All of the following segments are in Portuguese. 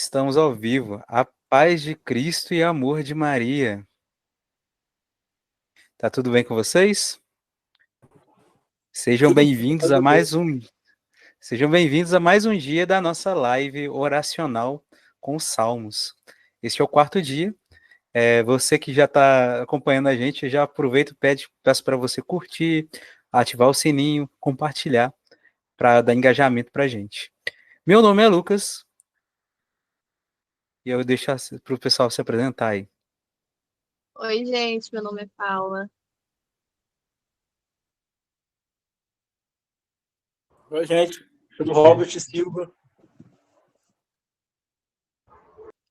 Estamos ao vivo. A paz de Cristo e amor de Maria. Tá tudo bem com vocês? Sejam Tudo bem, bem-vindos graças a a mais Deus. um. Sejam bem-vindos a mais um dia da nossa live oracional com os Salmos. Este é o quarto dia. Você que já está acompanhando a gente, já aproveita e peço para você curtir, ativar o sininho, compartilhar, para dar engajamento para a gente. Meu nome é Lucas e eu deixo para o pessoal se apresentar aí. Oi, gente, meu nome é Paula. Oi, gente. Sou Robert Silva.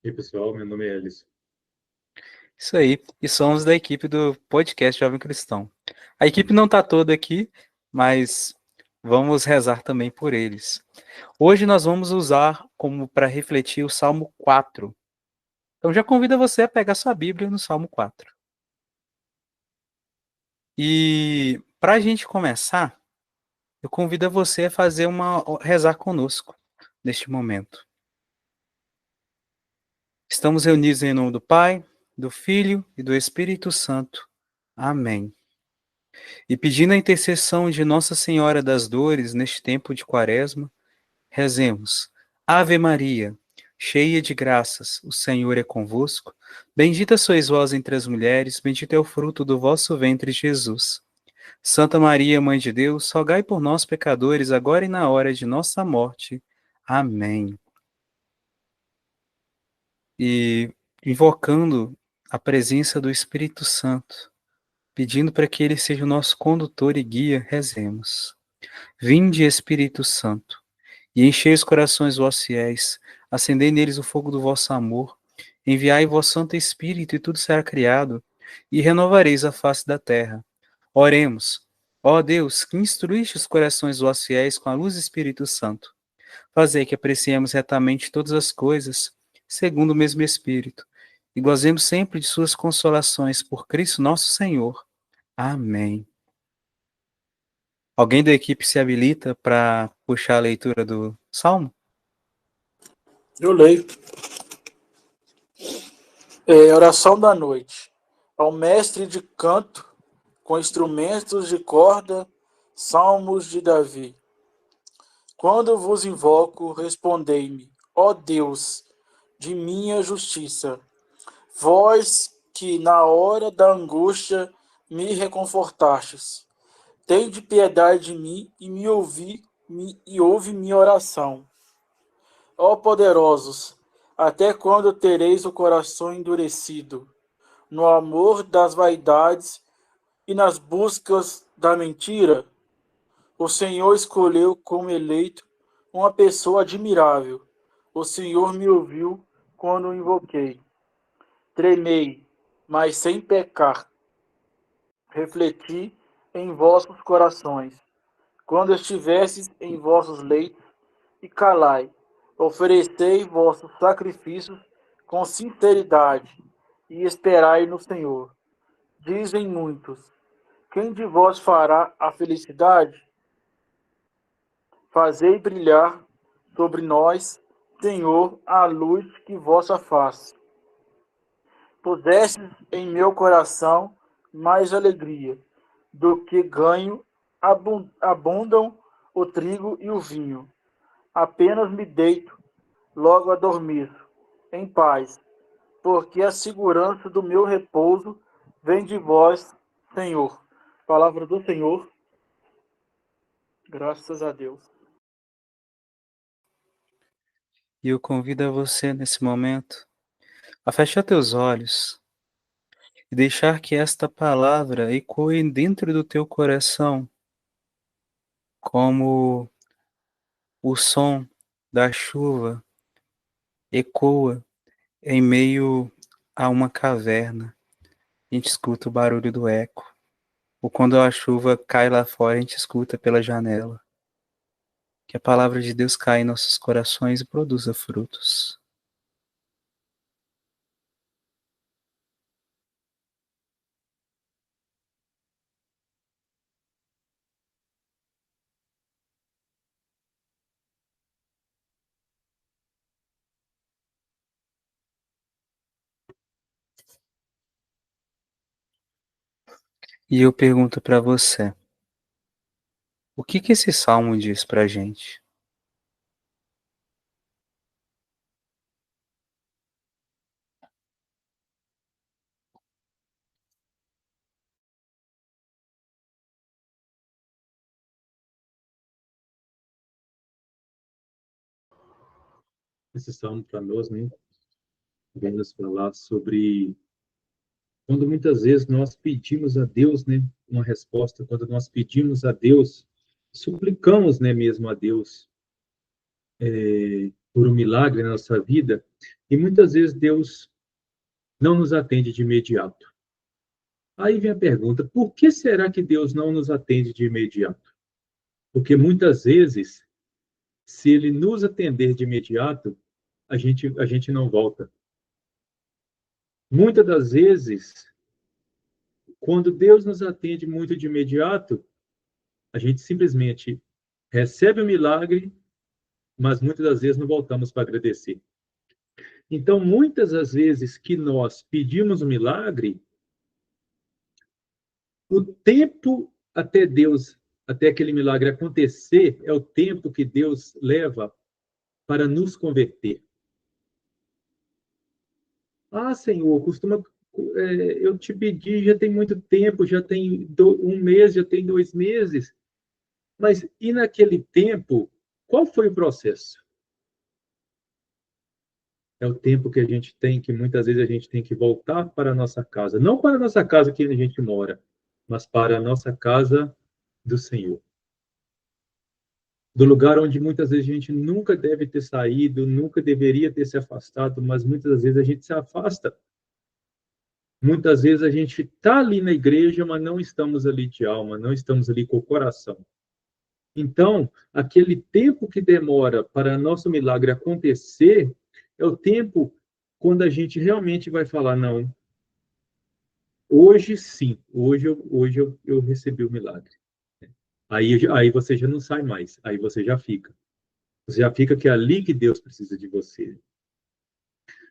E aí, pessoal, meu nome é Alisson. Isso aí. E somos da equipe do podcast Jovem Cristão. A equipe não está toda aqui, mas vamos rezar também por eles. Hoje nós vamos usar como para refletir o Salmo 4. Então já convido você a pegar sua Bíblia no Salmo 4. E para a gente começar, eu convido você a fazer rezar conosco neste momento. Estamos reunidos em nome do Pai, do Filho e do Espírito Santo. Amém. E pedindo a intercessão de Nossa Senhora das Dores neste tempo de Quaresma, rezemos. Ave Maria, cheia de graças, o Senhor é convosco. Bendita sois vós entre as mulheres, bendito é o fruto do vosso ventre, Jesus. Santa Maria, Mãe de Deus, rogai por nós, pecadores, agora e na hora de nossa morte. Amém. E invocando a presença do Espírito Santo, pedindo para que ele seja o nosso condutor e guia, rezemos. Vinde, Espírito Santo, e enchei os corações vossos fiéis, acendei neles o fogo do vosso amor, enviai vosso Santo Espírito, e tudo será criado, e renovareis a face da terra. Oremos. Ó Deus, que instruíste os corações vossos fiéis com a luz do Espírito Santo, fazei que apreciemos retamente todas as coisas, segundo o mesmo Espírito, e gozemos sempre de suas consolações por Cristo nosso Senhor. Amém. Alguém da equipe se habilita para puxar a leitura do Salmo? Eu leio. Oração da noite. Ao mestre de canto, com instrumentos de corda, salmos de Davi. Quando vos invoco, respondei-me, ó Deus, de minha justiça. Vós que na hora da angústia me reconfortastes. Tende piedade de mim e ouve minha oração. Ó poderosos, até quando tereis o coração endurecido, no amor das vaidades e nas buscas da mentira? O Senhor escolheu como eleito uma pessoa admirável. O Senhor me ouviu quando o invoquei. Tremei, mas sem pecar. Refleti em vossos corações, quando estivesses em vossos leitos, e calai. Oferecei vossos sacrifícios com sinceridade e esperai no Senhor. Dizem muitos: quem de vós fará a felicidade? Fazei brilhar sobre nós, Senhor, a luz que vossa face. Pusestes em meu coração mais alegria do que ganho, abundam o trigo e o vinho. Apenas me deito, logo adormeço, em paz, porque a segurança do meu repouso vem de vós, Senhor. Palavra do Senhor, graças a Deus. E eu convido a você nesse momento a fechar teus olhos e deixar que esta palavra ecoe dentro do teu coração como o som da chuva ecoa em meio a uma caverna. A gente escuta o barulho do eco. Ou quando a chuva cai lá fora, a gente escuta pela janela. Que a palavra de Deus caia em nossos corações e produza frutos. E eu pergunto para você, o que que esse salmo diz para a gente? Esse salmo para nós, né, vem nos falar sobre quando muitas vezes nós pedimos a Deus, né, uma resposta, quando nós pedimos a Deus, suplicamos, né, mesmo a Deus, por um milagre na nossa vida, e muitas vezes Deus não nos atende de imediato. Aí vem a pergunta: por que será que Deus não nos atende de imediato? Porque muitas vezes, se Ele nos atender de imediato, a gente não volta. Muitas das vezes, quando Deus nos atende muito de imediato, a gente simplesmente recebe o milagre, mas muitas das vezes não voltamos para agradecer. Então, muitas das vezes que nós pedimos um milagre, o tempo até Deus, até aquele milagre acontecer, é o tempo que Deus leva para nos converter. Ah, Senhor, eu te pedi, já tem muito tempo, já tem um mês, já tem 2 meses, mas e naquele tempo, qual foi o processo? É o tempo que a gente tem, que muitas vezes a gente tem que voltar para a nossa casa. Não para a nossa casa que a gente mora, mas para a nossa casa do Senhor. Do lugar onde muitas vezes a gente nunca deve ter saído, nunca deveria ter se afastado, mas muitas das vezes a gente se afasta. Muitas vezes a gente está ali na igreja, mas não estamos ali de alma, não estamos ali com o coração. Então, aquele tempo que demora para nosso milagre acontecer é o tempo quando a gente realmente vai falar: não, hoje sim, hoje eu recebi o milagre. Aí você já não sai mais, aí você já fica. Você já fica que é ali que Deus precisa de você.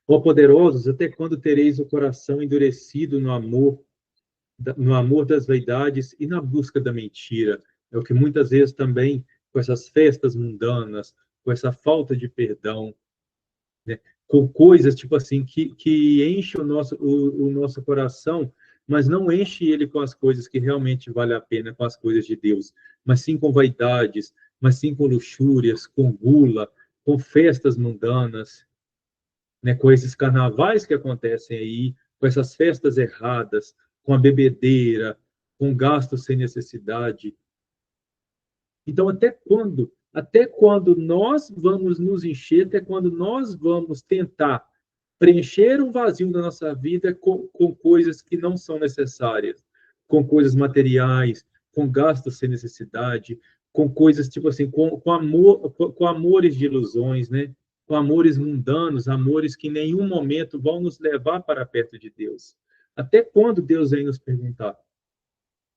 Ó poderosos, até quando tereis o coração endurecido no amor das vaidades e na busca da mentira? É o que muitas vezes também, com essas festas mundanas, com essa falta de perdão, né? Com coisas tipo assim que enche o nosso coração, mas não enche ele com as coisas que realmente vale a pena, com as coisas de Deus, mas sim com vaidades, mas sim com luxúrias, com gula, com festas mundanas, né? Com esses carnavais que acontecem aí, com essas festas erradas, com a bebedeira, com gastos sem necessidade. Então, até quando? Até quando nós vamos nos encher, até quando nós vamos tentar preencher um vazio da nossa vida com coisas que não são necessárias, com coisas materiais, com gastos sem necessidade, com coisas tipo assim, com amor, com amores de ilusões, né? Com amores mundanos, amores que em nenhum momento vão nos levar para perto de Deus. Até quando Deus vem nos perguntar?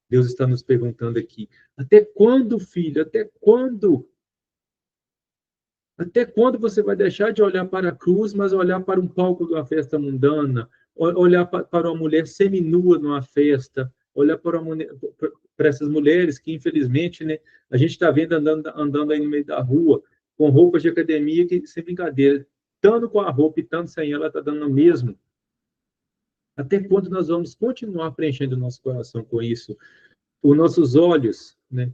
Deus está nos perguntando aqui. Até quando, filho? Até quando? Até quando você vai deixar de olhar para a cruz, mas olhar para um palco de uma festa mundana? Olhar para uma mulher seminua numa festa? Olhar para essas mulheres que, infelizmente, né, a gente está vendo andando aí no meio da rua, com roupas de academia, que, sem brincadeira, tanto com a roupa e tanto sem ela, está dando o mesmo. Até quando nós vamos continuar preenchendo o nosso coração com isso? Os nossos olhos, né?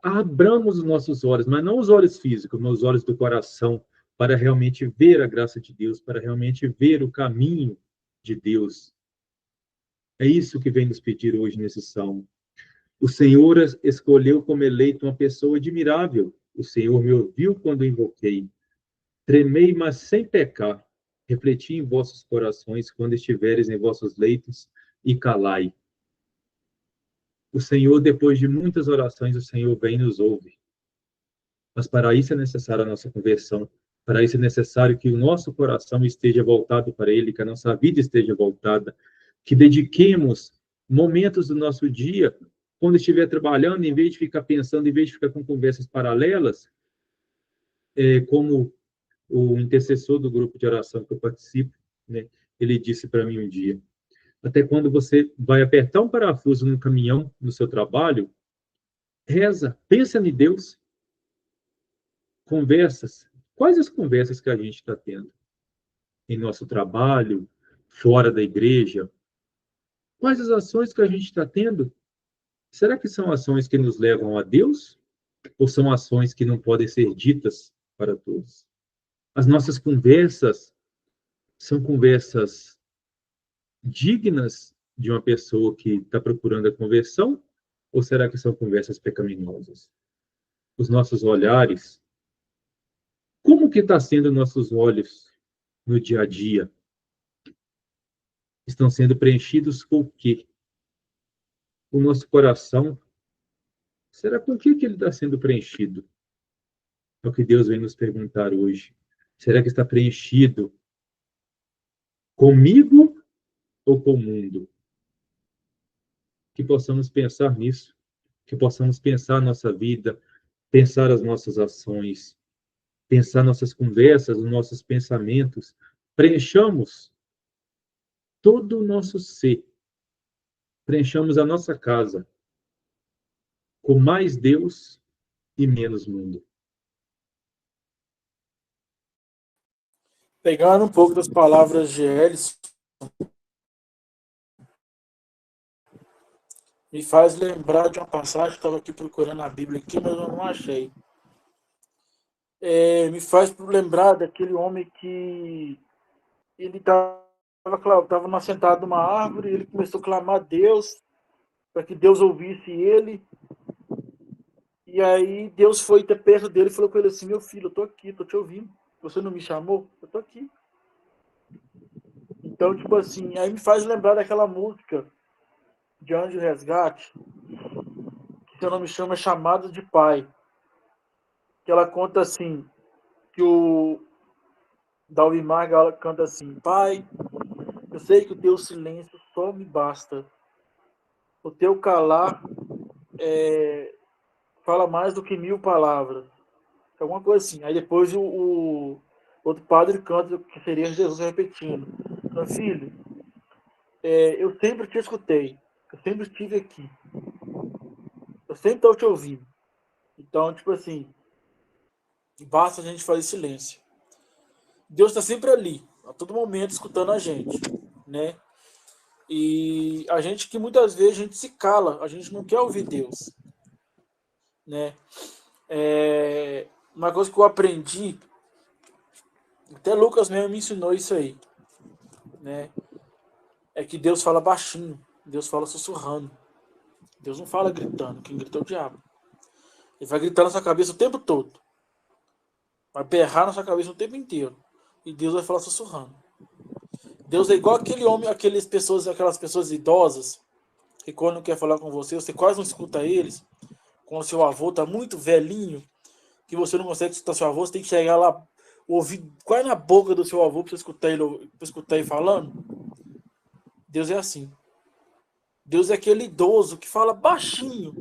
Abramos os nossos olhos, mas não os olhos físicos, mas os olhos do coração, para realmente ver a graça de Deus, para realmente ver o caminho de Deus. É isso que vem nos pedir hoje nesse salmo. O Senhor escolheu como eleito uma pessoa admirável. O Senhor me ouviu quando invoquei. Tremei, mas sem pecar. Refleti em vossos corações quando estiveres em vossos leitos e calai. O Senhor, depois de muitas orações, o Senhor vem e nos ouve. Mas para isso é necessária a nossa conversão. Para isso é necessário que o nosso coração esteja voltado para Ele, que a nossa vida esteja voltada, que dediquemos momentos do nosso dia, quando estiver trabalhando, em vez de ficar pensando, em vez de ficar com conversas paralelas, como o intercessor do grupo de oração que eu participo, né, ele disse para mim um dia: Até quando você vai apertar um parafuso no caminhão, no seu trabalho, reza, pensa em Deus, conversas. Quais as conversas que a gente está tendo em nosso trabalho, fora da igreja? Quais as ações que a gente está tendo? Será que são ações que nos levam a Deus? Ou são ações que não podem ser ditas para todos? As nossas conversas são conversas dignas de uma pessoa que está procurando a conversão? Ou será que são conversas pecaminosas? Os nossos olhares, como que está sendo nossos olhos no dia a dia? Estão sendo preenchidos com o quê? O nosso coração, será com o que ele está sendo preenchido? É o que Deus vem nos perguntar hoje. Será que está preenchido comigo ou com o mundo? Que possamos pensar nisso, que possamos pensar a nossa vida, pensar as nossas ações, pensar nossas conversas, os nossos pensamentos. Preenchamos todo o nosso ser, preenchamos a nossa casa com mais Deus e menos mundo. Pegando um pouco das palavras de Elis, me faz lembrar de uma passagem, estava aqui procurando a Bíblia aqui, mas eu não achei. Me faz lembrar daquele homem que ele estava sentado numa árvore e ele começou a clamar a Deus para que Deus ouvisse ele. E aí Deus foi até perto dele e falou com ele assim: meu filho, eu tô aqui, tô te ouvindo. Você não me chamou? Eu tô aqui. Então, tipo assim, aí me faz lembrar daquela música de Anjo Resgate, que se eu não me chamo é Chamado de Pai. Que ela conta assim, que o Dalvi Marga canta assim: Pai, eu sei que o teu silêncio só me basta. O teu calar fala mais do que 1000 palavras. Alguma coisa assim. Aí depois o outro padre canta, que seria Jesus repetindo: meu filho, eu sempre te escutei, eu sempre estive aqui, eu sempre estou te ouvindo. Então, tipo assim, basta a gente fazer silêncio. Deus está sempre ali, a todo momento, escutando a gente, né? E a gente que muitas vezes a gente se cala, a gente não quer ouvir Deus, né? Uma coisa que eu aprendi, até Lucas mesmo me ensinou isso aí, né? É que Deus fala baixinho, Deus fala sussurrando. Deus não fala gritando, quem grita é o diabo. Ele vai gritar na sua cabeça o tempo todo. Vai berrar na sua cabeça o tempo inteiro. E Deus vai falar sussurrando. Deus é igual aquele homem, aquelas pessoas idosas, que quando quer falar com você quase não escuta eles. Quando seu avô tá muito velhinho, que você não consegue escutar seu avô, você tem que chegar lá, ouvir quase na boca do seu avô para escutar ele falando. Deus é assim. Deus é aquele idoso que fala baixinho.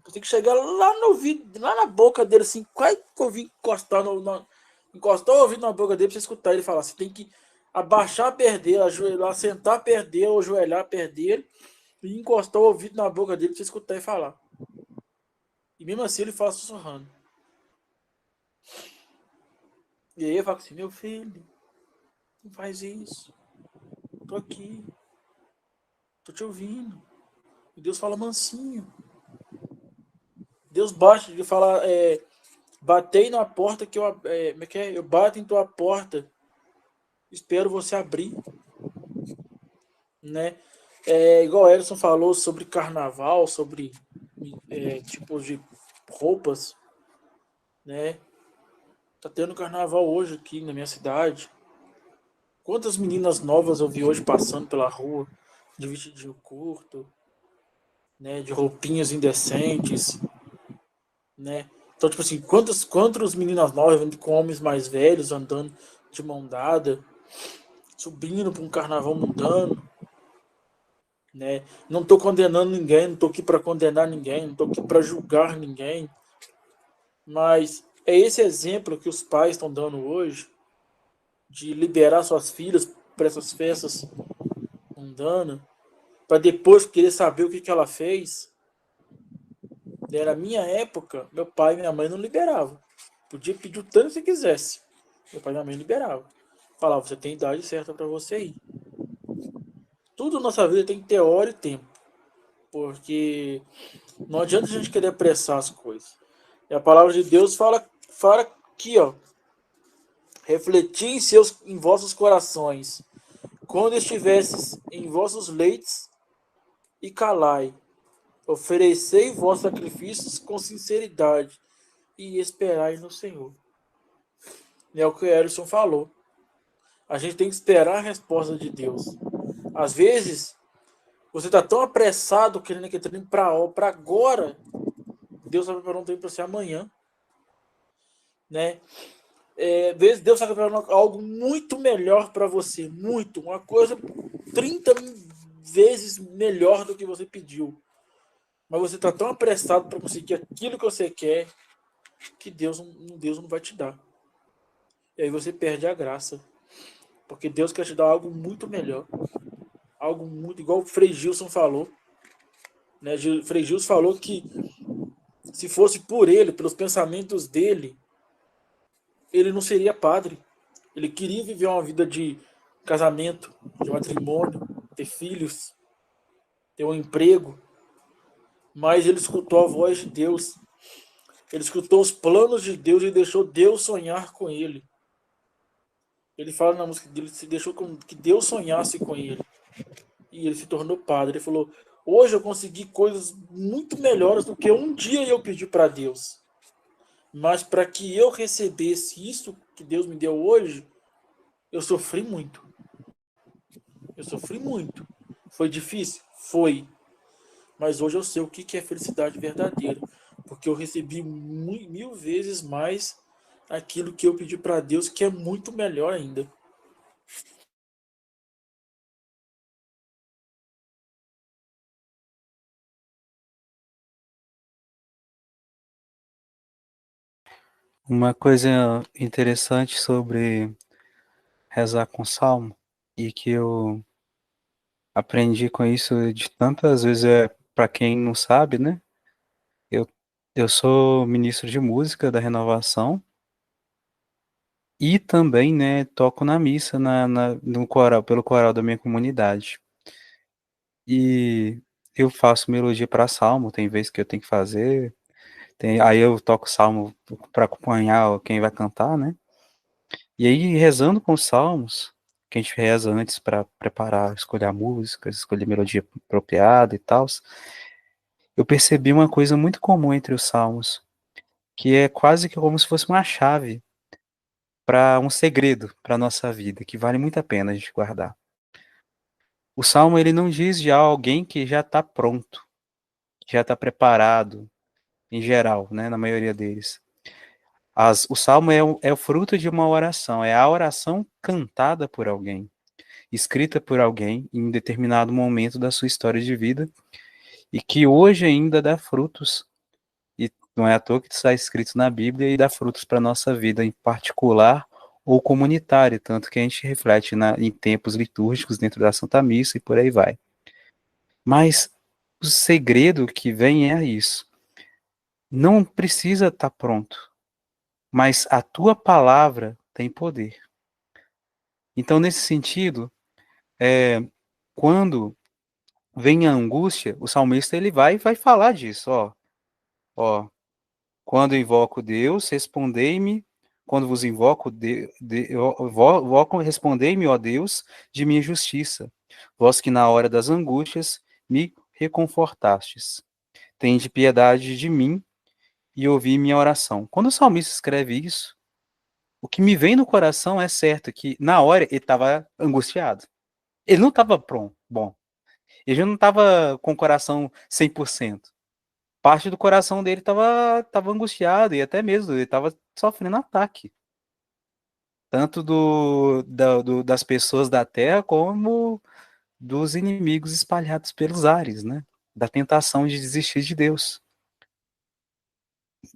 Você tem que chegar lá no ouvido, lá na boca dele, assim, quase ouvir encostar o ouvido na boca dele para você escutar ele falar. Você tem que abaixar perto dele, ajoelhar, sentar perto dele, ou ajoelhar perto dele, e encostar o ouvido na boca dele para você escutar ele falar. E mesmo assim ele fala sussurrando. E aí eu falo assim: meu filho, não faz isso. Tô aqui. Tô te ouvindo. E Deus fala mansinho. Deus bate, ele fala, batei na porta que eu bato em tua porta. Espero você abrir. Né? Igual o Edson falou sobre carnaval, sobre tipos de roupas, né? Tá tendo carnaval hoje aqui na minha cidade. Quantas meninas novas eu vi hoje passando pela rua, de vestidinho curto, né? De roupinhas indecentes, né? Então, tipo assim, quantas meninas novas com homens mais velhos andando de mão dada, subindo para um carnaval mundano, né? Não estou condenando ninguém, não estou aqui para condenar ninguém, não estou aqui para julgar ninguém, mas é esse exemplo que os pais estão dando hoje de liberar suas filhas para essas festas mundanas, para depois querer saber o que ela fez. Na minha época, meu pai e minha mãe não liberavam. Podia pedir o tanto que você quisesse. Meu pai e minha mãe liberavam. Falava, você tem idade certa para você ir. Tudo na nossa vida tem que ter hora e tempo. Porque não adianta a gente querer apressar as coisas. E a palavra de Deus fala aqui, ó. Refleti em vossos corações, quando estivesses em vossos leitos, e calai. Oferecei vossos sacrifícios com sinceridade e esperai no Senhor. É o que o Erison falou. A gente tem que esperar a resposta de Deus. Às vezes, você está tão apressado querendo que treine para agora. Deus está preparando um treino para você amanhã. Né? Deus está preparando algo muito melhor para você. Muito. Uma coisa 30 vezes melhor do que você pediu. Mas você está tão apressado para conseguir aquilo que você quer que Deus não vai te dar. E aí você perde a graça. Porque Deus quer te dar algo muito melhor. Algo muito igual o Frei Gilson falou. Né? Frei Gilson falou que se fosse por ele, pelos pensamentos dele, ele não seria padre. Ele queria viver uma vida de casamento, de matrimônio, ter filhos, ter um emprego. Mas ele escutou a voz de Deus. Ele escutou os planos de Deus e deixou Deus sonhar com ele. Ele fala na música dele, se deixou que Deus sonhasse com ele. E ele se tornou padre. Ele falou, hoje eu consegui coisas muito melhores do que um dia eu pedi para Deus. Mas para que eu recebesse isso que Deus me deu hoje, eu sofri muito. Eu sofri muito. Foi difícil? Foi. Mas hoje eu sei o que é felicidade verdadeira. Porque eu recebi 1000 vezes mais aquilo que eu pedi para Deus, que é muito melhor ainda. Uma coisa interessante sobre rezar com salmo, e que eu aprendi com isso de tantas vezes, para quem não sabe, né? Eu, eu sou ministro de música da Renovação e também, né, toco na missa no coral, pelo coral da minha comunidade. E eu faço melodia para salmo, tem vezes que eu tenho que fazer, aí eu toco salmo para acompanhar quem vai cantar, né? E aí, rezando com os salmos, que a gente reza antes para preparar, escolher a música, escolher a melodia apropriada e tal, eu percebi uma coisa muito comum entre os salmos, que é quase que como se fosse uma chave para um segredo para a nossa vida, que vale muito a pena a gente guardar. O salmo, ele não diz de alguém que já está pronto, que já está preparado, em geral, né, na maioria deles. O salmo é o fruto de uma oração, é a oração cantada por alguém, escrita por alguém em determinado momento da sua história de vida, e que hoje ainda dá frutos. E não é à toa que está escrito na Bíblia e dá frutos para a nossa vida em particular ou comunitária, tanto que a gente reflete em tempos litúrgicos dentro da Santa Missa e por aí vai. Mas o segredo que vem é isso. Não precisa estar pronto, mas a tua palavra tem poder. Então, nesse sentido, quando vem a angústia, o salmista ele vai falar disso, ó, quando invoco Deus, respondei-me, quando vos invoco, respondei-me, ó Deus, de minha justiça, vós que na hora das angústias me reconfortastes. Tende piedade de mim e ouvi minha oração. Quando o salmista escreve isso, o que me vem no coração é certo que na hora ele estava angustiado. Ele não estava pronto, bom. Ele já não estava com o coração 100%. Parte do coração dele tava angustiado e até mesmo ele estava sofrendo ataque. Tanto das pessoas da terra como dos inimigos espalhados pelos ares, né? Da tentação de desistir de Deus.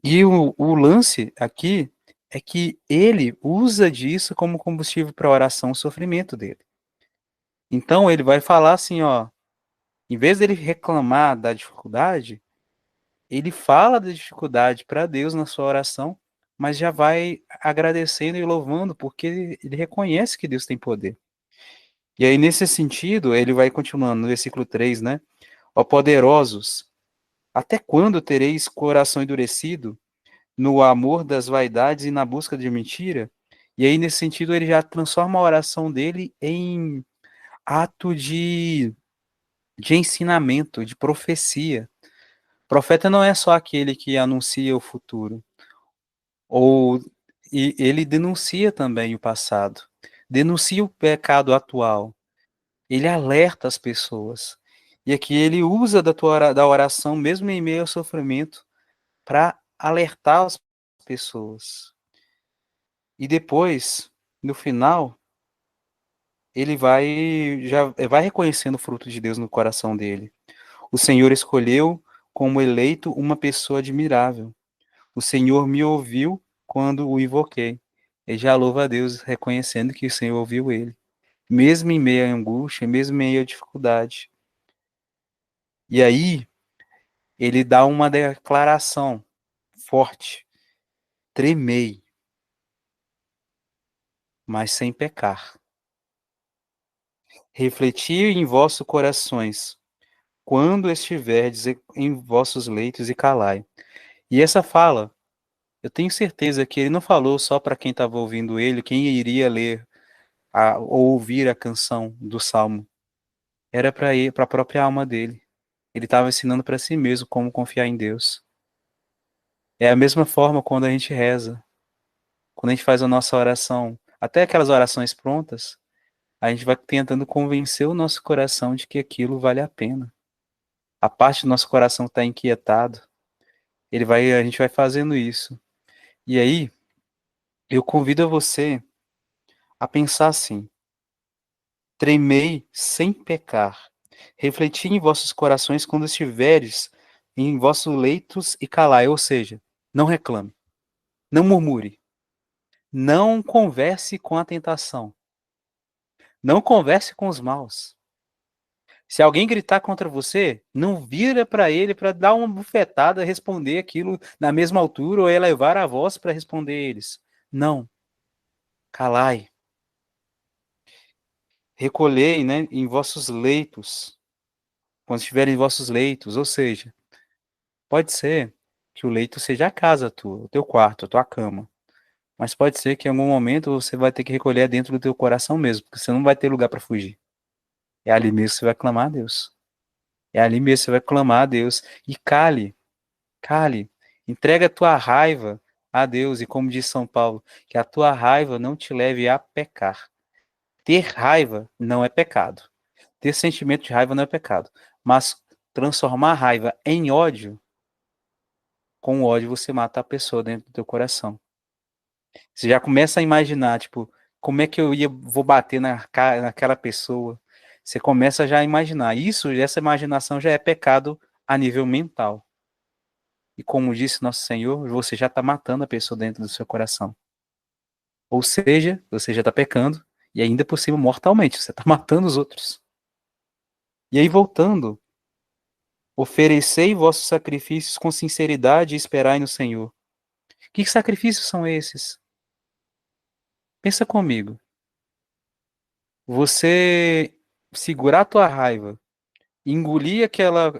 E o lance aqui é que ele usa disso como combustível para a oração, o sofrimento dele. Então ele vai falar assim, ó, Em vez dele reclamar da dificuldade, ele fala da dificuldade para Deus na sua oração, mas já vai agradecendo e louvando, porque ele reconhece que Deus tem poder. E aí, nesse sentido, ele vai continuando no versículo 3, né? Ó poderosos, até quando tereis coração endurecido no amor das vaidades e na busca de mentira? E aí, nesse sentido, ele já transforma a oração dele em ato de ensinamento, de profecia. Profeta não é só aquele que anuncia o futuro, ou e ele denuncia também o passado, denuncia o pecado atual, ele alerta as pessoas. E aqui ele usa da oração, mesmo em meio ao sofrimento, para alertar as pessoas. E depois, no final, ele vai reconhecendo o fruto de Deus no coração dele. O Senhor escolheu como eleito uma pessoa admirável. O Senhor me ouviu quando o invoquei. Ele já louva a Deus, reconhecendo que o Senhor ouviu ele. Mesmo em meio à angústia, mesmo em meio à dificuldade. E aí, ele dá uma declaração forte. Tremei, mas sem pecar. Refleti em vossos corações, quando estiverdes em vossos leitos e calai. E essa fala, eu tenho certeza que ele não falou só para quem estava ouvindo ele, quem iria ler ou ouvir a canção do Salmo. Era para ele, para a própria alma dele. Ele estava ensinando para si mesmo como confiar em Deus. É a mesma forma quando a gente reza, quando a gente faz a nossa oração, até aquelas orações prontas, a gente vai tentando convencer o nosso coração de que aquilo vale a pena. A parte do nosso coração está inquietado, a gente vai fazendo isso. E aí, eu convido você a pensar assim: tremei sem pecar. Refleti em vossos corações quando estiveres em vossos leitos e calai, ou seja, não reclame, não murmure, não converse com a tentação, não converse com os maus. Se alguém gritar contra você, não vira para ele para dar uma bufetada, responder aquilo na mesma altura ou elevar a voz para responder eles. Não, calai. Recolhei, né, em vossos leitos, quando estiverem em vossos leitos, ou seja, pode ser que o leito seja a casa tua, o teu quarto, a tua cama. Mas pode ser que em algum momento você vai ter que recolher dentro do teu coração mesmo, porque você não vai ter lugar para fugir. É ali mesmo que você vai clamar a Deus. É ali mesmo que você vai clamar a Deus. E cale, cale. Entrega a tua raiva a Deus. E como diz São Paulo, que a tua raiva não te leve a pecar. Ter raiva não é pecado. Ter sentimento de raiva não é pecado. Mas transformar a raiva em ódio, com ódio você mata a pessoa dentro do teu coração. Você já começa a imaginar, tipo, como é que vou bater naquela pessoa. Você começa já a imaginar. Essa imaginação já é pecado a nível mental. E como disse nosso Senhor, você já está matando a pessoa dentro do seu coração. Ou seja, você já está pecando, e ainda por cima mortalmente, você está matando os outros. E aí, voltando, oferecei vossos sacrifícios com sinceridade e esperai no Senhor. Que sacrifícios são esses? Pensa comigo. Você segurar a tua raiva, engolir aquela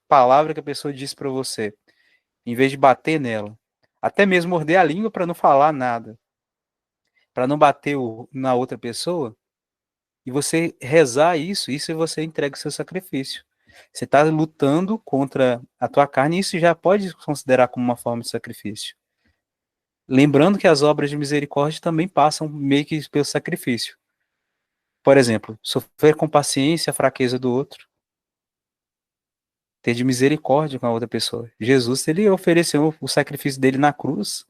palavra que a pessoa disse para você, em vez de bater nela, até mesmo morder a língua para não falar nada, para não bater na outra pessoa, e você rezar isso você entrega o seu sacrifício. Você está lutando contra a tua carne, e isso já pode considerar como uma forma de sacrifício. Lembrando que as obras de misericórdia também passam meio que pelo sacrifício. Por exemplo, sofrer com paciência a fraqueza do outro, ter de misericórdia com a outra pessoa. Jesus, ele ofereceu o sacrifício dele na cruz,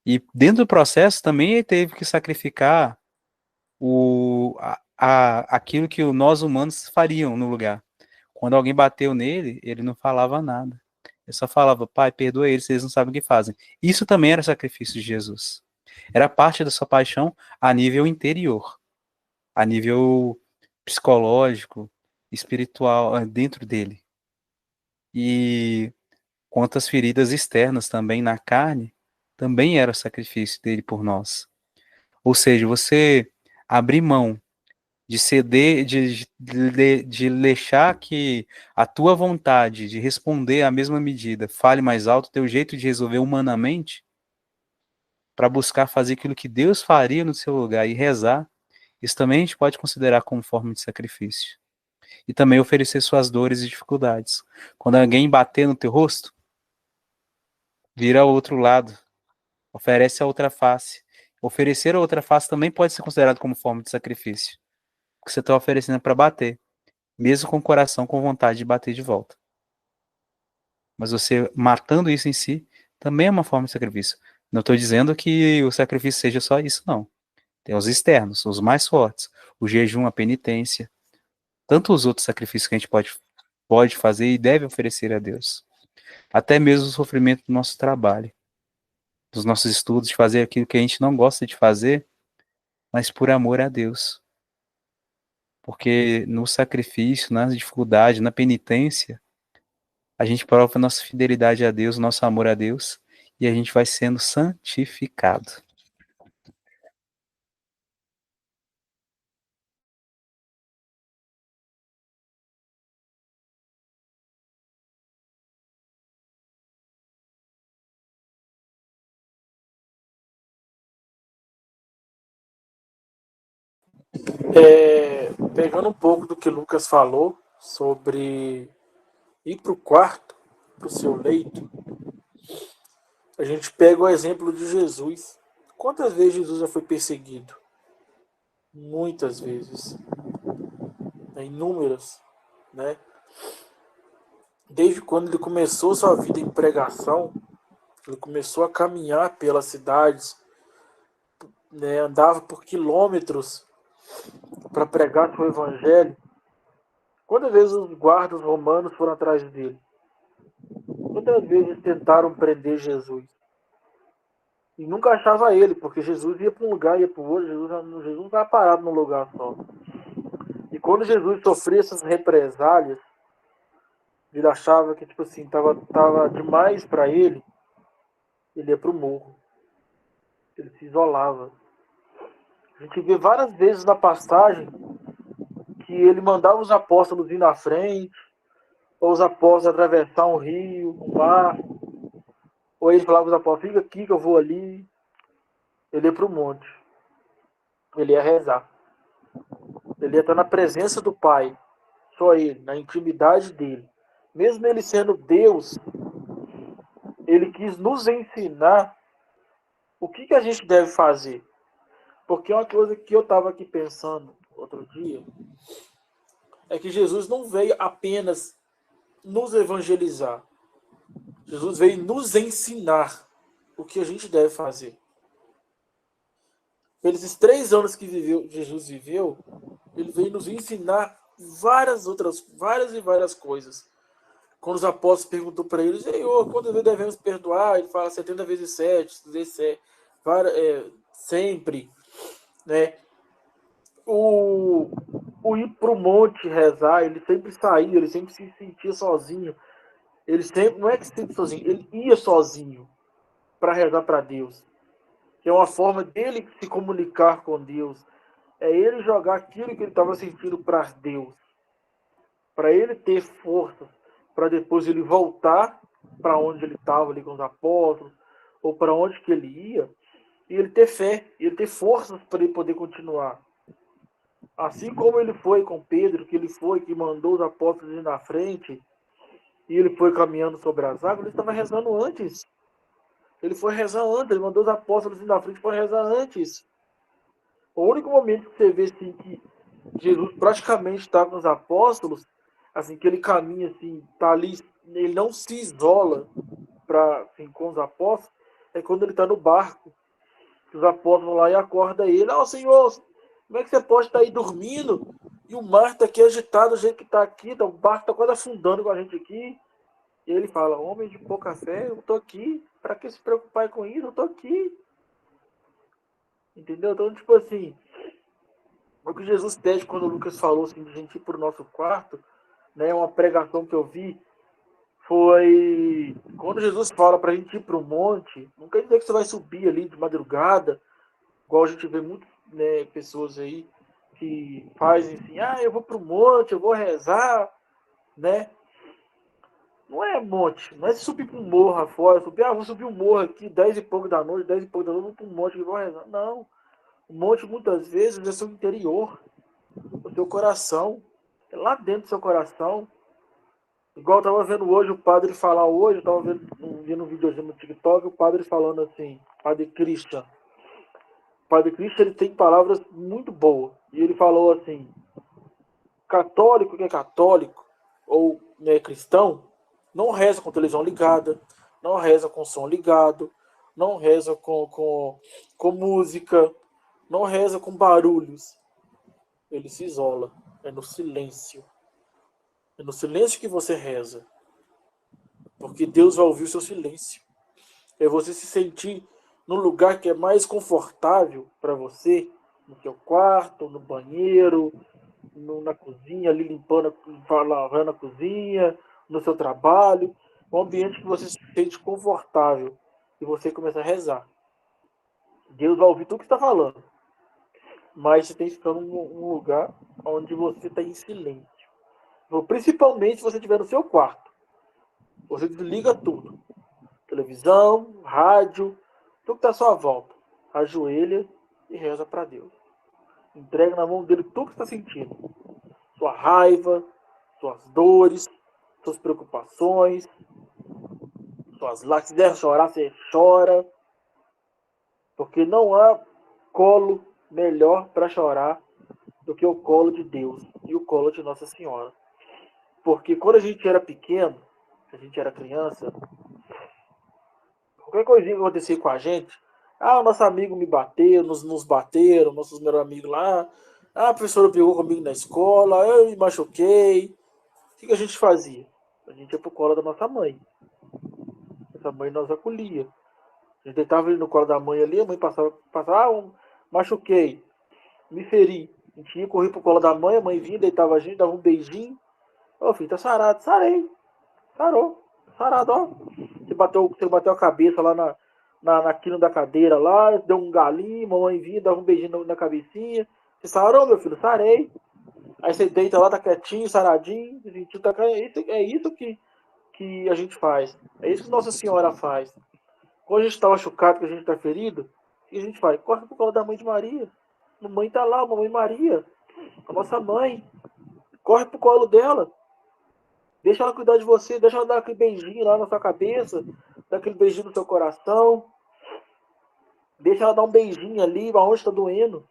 e dentro do processo também ele teve que sacrificar aquilo que nós humanos fariam no lugar. Quando alguém bateu nele, ele não falava nada. Ele só falava: Pai, perdoa eles, eles não sabem o que fazem. Isso também era sacrifício de Jesus. Era parte da sua paixão a nível interior, a nível psicológico, espiritual dentro dele. E quanto às feridas externas também na carne, também era o sacrifício dele por nós. Ou seja, você abrir mão de ceder, de deixar que a tua vontade de responder à mesma medida fale mais alto, teu jeito de resolver humanamente, para buscar fazer aquilo que Deus faria no seu lugar e rezar, isso também a gente pode considerar como forma de sacrifício. E também oferecer suas dores e dificuldades. Quando alguém bater no teu rosto, vira ao outro lado, oferece a outra face. Oferecer a outra face também pode ser considerado como forma de sacrifício. Porque você está oferecendo para bater, mesmo com o coração com vontade de bater de volta. Mas você matando isso em si também é uma forma de sacrifício. Não estou dizendo que o sacrifício seja só isso, não. Tem os externos, os mais fortes. O jejum, a penitência. Tanto os outros sacrifícios que a gente pode fazer e deve oferecer a Deus. Até mesmo o sofrimento do nosso trabalho, dos nossos estudos, de fazer aquilo que a gente não gosta de fazer, mas por amor a Deus. Porque no sacrifício, na dificuldade, na penitência, a gente prova a nossa fidelidade a Deus, nosso amor a Deus, e a gente vai sendo santificado. Pegando um pouco do que o Lucas falou sobre ir para o quarto, para o seu leito, a gente pega o exemplo de Jesus. Quantas vezes Jesus já foi perseguido? Muitas vezes, inúmeras, né? Desde quando ele começou sua vida em pregação, ele começou a caminhar pelas cidades, né? Andava por quilômetros para pregar seu evangelho. Quantas vezes os guardas romanos foram atrás dele? Quantas vezes tentaram prender Jesus? E nunca achava ele, porque Jesus ia para um lugar, ia para o outro, Jesus não estava parado num lugar só. E quando Jesus sofria essas represálias, ele achava que tipo assim, tava demais para ele ia para o morro. Ele se isolava. A gente vê várias vezes na passagem que ele mandava os apóstolos ir na frente, ou os apóstolos atravessar um rio, um mar, ou ele falava aos apóstolos, fica aqui que eu vou ali. Ele ia para o monte. Ele ia rezar. Ele ia estar na presença do Pai. Só ele, na intimidade dele. Mesmo ele sendo Deus, ele quis nos ensinar o que a gente deve fazer. Porque uma coisa que eu estava aqui pensando outro dia é que Jesus não veio apenas nos evangelizar. Jesus veio nos ensinar o que a gente deve fazer. Pelos 3 anos que Jesus viveu, ele veio nos ensinar várias e várias coisas. Quando os apóstolos perguntou para ele, Senhor, quantas vezes devemos perdoar? Ele fala 70 vezes 7, 17, sempre. Né? O ir para o monte rezar, ele sempre saía, ele sempre se sentia sozinho. Ele sempre, não é que se sentia sozinho, ele ia sozinho para rezar para Deus. Que é uma forma dele se comunicar com Deus. É ele jogar aquilo que ele estava sentindo para Deus. Para ele ter força, para depois ele voltar para onde ele estava ali com os apóstolos, ou para onde que ele ia, e ele ter fé, ele ter forças para ele poder continuar. Assim como ele foi com Pedro, que mandou os apóstolos ir na frente, e ele foi caminhando sobre as águas, ele estava rezando antes. Ele foi rezar antes, ele mandou os apóstolos ir na frente para rezar antes. O único momento que você vê assim, que Jesus praticamente está com os apóstolos, assim, que ele caminha, assim, tá ali, ele não se isola assim, com os apóstolos, é quando ele está no barco. Os apóstolos vão lá e acordam ele. Senhor, como é que você pode estar aí dormindo? E o mar está aqui agitado do jeito que está aqui, o barco está quase afundando com a gente aqui. E ele fala, homem de pouca fé, eu estou aqui. Para que se preocupar com isso? Eu estou aqui. Entendeu? Então, tipo assim, O que Jesus pede quando o Lucas falou assim, de a gente ir para o nosso quarto, né, uma pregação que eu vi, foi quando Jesus fala para a gente ir para o monte, não quer dizer que você vai subir ali de madrugada, igual a gente vê muitas, né, pessoas aí que fazem assim, eu vou para o monte, eu vou rezar, né? Não é monte, não é subir para um morro afora, vou subir um morro aqui, 10 e pouco da noite, 10 e pouco da noite, vou para um monte que vou rezar. Não, o monte muitas vezes é seu interior, o seu coração, é lá dentro do seu coração. Igual eu tava vendo hoje o padre falar hoje, eu tava vendo um videozinho no TikTok, o padre falando assim, Padre Christian. O Padre Christian, ele tem palavras muito boas. E ele falou assim, católico que é católico, ou né, cristão, não reza com televisão ligada, não reza com som ligado, não reza com música, não reza com barulhos. Ele se isola. É no silêncio. É no silêncio que você reza. Porque Deus vai ouvir o seu silêncio. É você se sentir no lugar que é mais confortável para você, no seu quarto, no banheiro, na cozinha, ali limpando, lavando a cozinha, no seu trabalho, um ambiente que você se sente confortável e você começa a rezar. Deus vai ouvir tudo que está falando, mas você tem que ficar num lugar onde você está em silêncio. Principalmente se você estiver no seu quarto. Você desliga tudo. Televisão, rádio, tudo que está à sua volta. Ajoelha e reza para Deus. Entrega na mão dele tudo que está sentindo. Sua raiva, suas dores, suas preocupações, suas lágrimas. Se der chorar, você chora. Porque não há colo melhor para chorar do que o colo de Deus e o colo de Nossa Senhora. Porque quando a gente era pequeno, a gente era criança, qualquer coisinha que acontecia com a gente, o nosso amigo me bateu, nos bateram, nossos melhores amigos lá, a professora pegou comigo na escola, eu me machuquei. O que a gente fazia? A gente ia pro colo da nossa mãe. Essa mãe nos acolhia. A gente deitava ali no colo da mãe ali, a mãe passava, machuquei, me feri. A gente ia correr pro colo da mãe, a mãe vinha, deitava a gente, dava um beijinho. Ô filho, tá sarado, sarei. Sarou. Sarado, ó. Você bateu a cabeça lá na quina da cadeira lá, deu um galinho, mamãe vinha, dava um beijinho na cabecinha. Você sarou, meu filho? Sarei. Aí você deita lá, tá quietinho, saradinho, tá, é isso que a gente faz. É isso que Nossa Senhora faz. Quando a gente está machucado, que a gente está ferido, o que a gente faz? Corre pro colo da mãe de Maria. A mamãe tá lá, a mamãe Maria, a nossa mãe. Corre pro colo dela. Deixa ela cuidar de você, deixa ela dar aquele beijinho lá na sua cabeça, dar aquele beijinho no seu coração. Deixa ela dar um beijinho ali, aonde está doendo.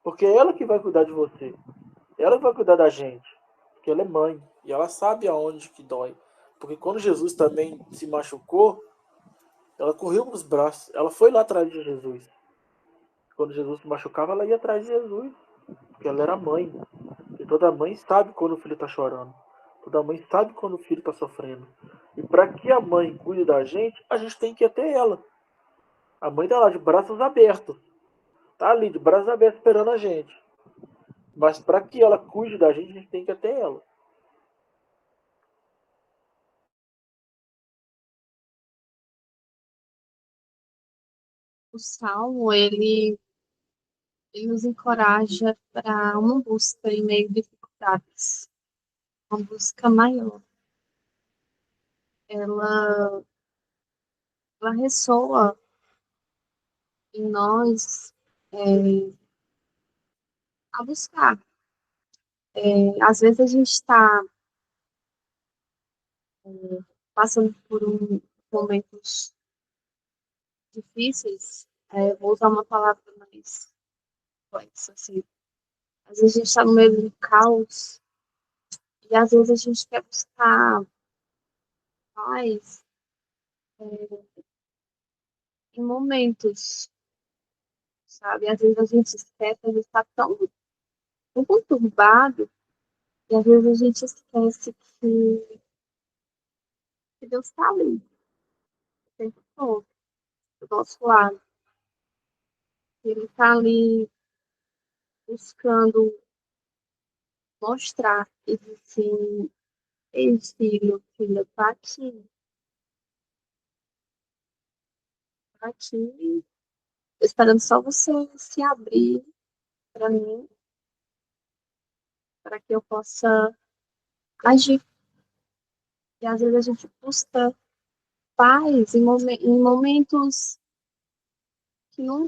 Porque é ela que vai cuidar de você. Ela que vai cuidar da gente. Porque ela é mãe. E ela sabe aonde que dói. Porque quando Jesus também se machucou, ela correu para os braços. Ela foi lá atrás de Jesus. Quando Jesus se machucava, ela ia atrás de Jesus. Porque ela era mãe. E toda mãe sabe quando o filho está chorando. Toda mãe sabe quando o filho está sofrendo. E para que a mãe cuide da gente, a gente tem que ir até ela. A mãe está lá de braços abertos. Está ali de braços abertos esperando a gente. Mas para que ela cuide da gente, a gente tem que ir até ela. O Salmo, ele nos encoraja para uma busca em meio a dificuldades, uma busca maior. Ela, ela ressoa em nós a buscar. Às vezes a gente está passando por momentos difíceis, vou usar uma palavra mais complexa, assim. Às vezes a gente está no meio do caos e às vezes a gente quer buscar paz em momentos, sabe? Às vezes a gente esquece, a gente está tão conturbado e às vezes a gente esquece que Deus está ali, o tempo todo, do nosso lado. Ele está ali buscando mostrar que sim, esse filho está aqui, esperando só você se abrir para mim, para que eu possa agir. E às vezes a gente busca paz em momentos que não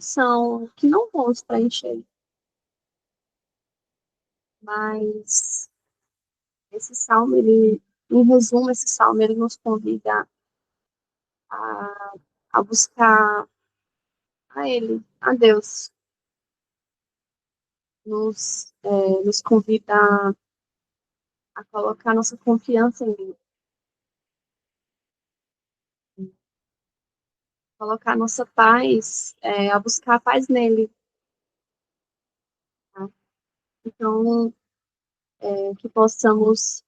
vão nos preencher. Mas esse salmo, em resumo, esse salmo, ele nos convida a, a buscar a Ele, a Deus. Nos convida a colocar nossa confiança em Ele, colocar nossa paz, a buscar a paz nele. Tá? Então, que possamos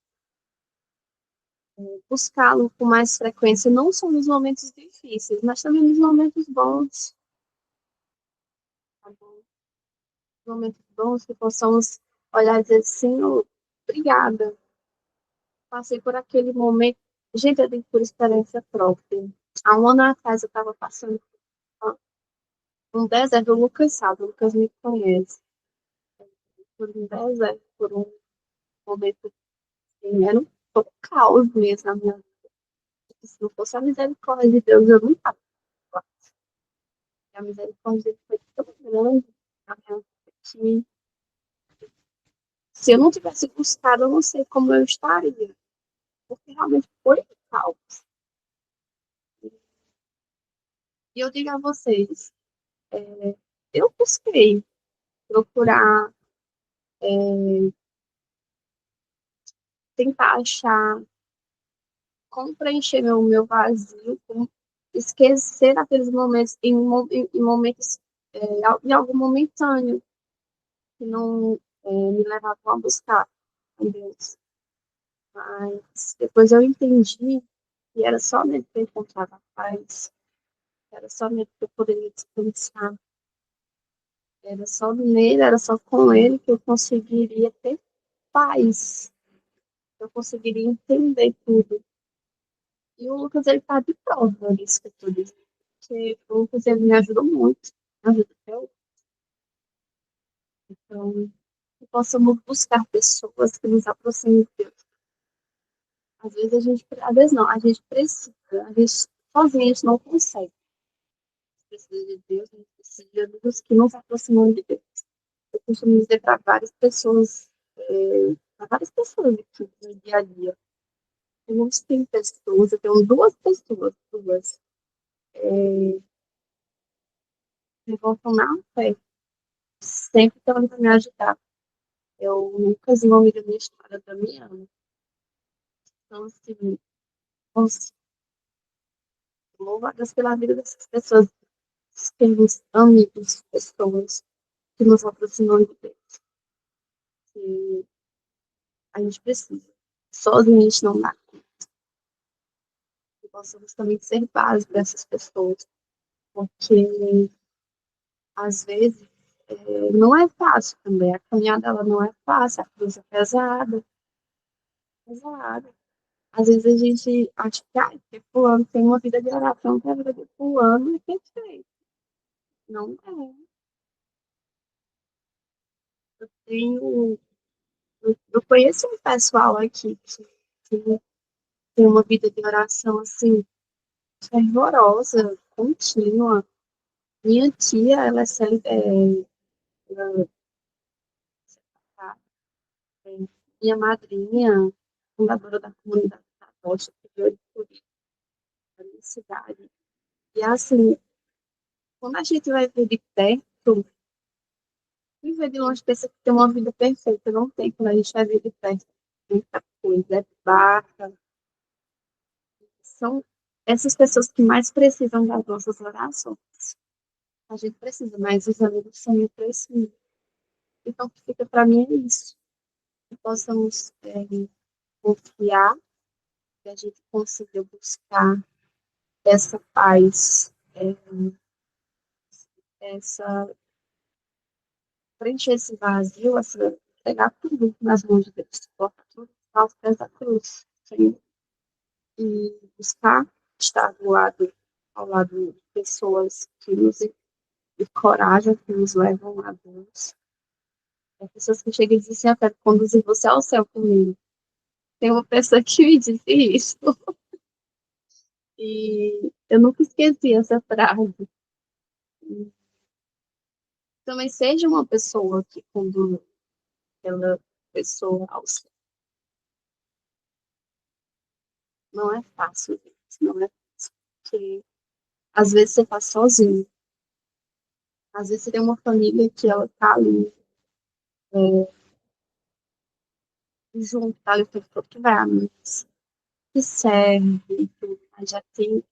buscá-lo com mais frequência, não só nos momentos difíceis, mas também nos momentos bons. Tá bom? Nos momentos bons que possamos olhar e dizer, Senhor, obrigada. Passei por aquele momento. Gente, eu digo por experiência própria. Há um ano atrás eu estava passando por um deserto, o Lucas sabe, o Lucas me conhece. Por um deserto, por um momento assim, era um caos mesmo na minha vida. Se não fosse a misericórdia de Deus, eu não estava lá. E a misericórdia dele foi tão grande na minha vida que se eu não tivesse buscado, eu não sei como eu estaria. Porque realmente foi um caos. E eu digo a vocês, eu busquei procurar tentar achar como preencher meu vazio, como esquecer aqueles momentos em momentos, em algo momentâneo, que não me levavam a buscar a Deus. Mas depois eu entendi que era só nele que eu encontrava paz, era só nele que eu poderia descansar, era só nele, era só com ele que eu conseguiria ter paz, eu conseguiria entender tudo. E o Lucas, ele tá de prova nisso que eu tô dizendo. Porque o Lucas, ele me ajudou muito. Me ajuda até hoje. Então, que possamos buscar pessoas que nos aproximem de Deus. Às vezes não, a gente precisa. A gente, sozinho, a gente não consegue. A gente precisa de Deus, a gente precisa de amigos que nos aproximam de Deus. Eu costumo dizer para várias pessoas aqui no dia a dia. Eu não tenho pessoas, eu tenho duas pessoas, que voltam na fé, sempre estão me ajudar. Eu nunca vi uma amiga minha história da minha ama. Então, assim, nossa, louvadas pela vida dessas pessoas. Temos amigos, pessoas que nos aproximam de Deus. Que a gente precisa. Sozinho a gente não dá. Que possamos também ser base para essas pessoas. Porque, às vezes, não é fácil também. A caminhada ela não é fácil, a cruz é pesada. Pesada. Às vezes a gente acha que, porque fulano tem uma vida de oração, que a vida de fulano é perfeita. Não é. Eu tenho, eu conheço um pessoal aqui que tem uma vida de oração assim, fervorosa, contínua. Minha tia, ela é, ela- é minha madrinha, fundadora da comunidade católica de Ouriçuri, da minha cidade. E assim, quando a gente vai ver de perto, viver de longe pensa que tem uma vida perfeita, não tem. Quando a gente vai ver de perto, muita coisa, é barra. São essas pessoas que mais precisam das nossas orações. A gente precisa, mas os amigos também precisam. Então, o que fica para mim é isso. Que possamos confiar, que a gente consiga buscar essa paz, essa preencher esse vazio, pegar tudo nas mãos de Deus, colocar tudo aos pés da cruz, Senhor, e buscar estar ao lado de pessoas que nos encorajam, que nos levam a Deus. Tem pessoas que chegam e dizem assim, eu quero conduzir você ao céu comigo. Tem uma pessoa que me disse isso, e eu nunca esqueci essa frase. Também seja uma pessoa que conduz aquela pessoa ao céu. Não é fácil, gente. Não é fácil. Porque às vezes você faz sozinho. Às vezes você tem uma família que ela tá ali, junto, tá ali o tempo todo, que vai a missa, que serve e tudo. Mas já tem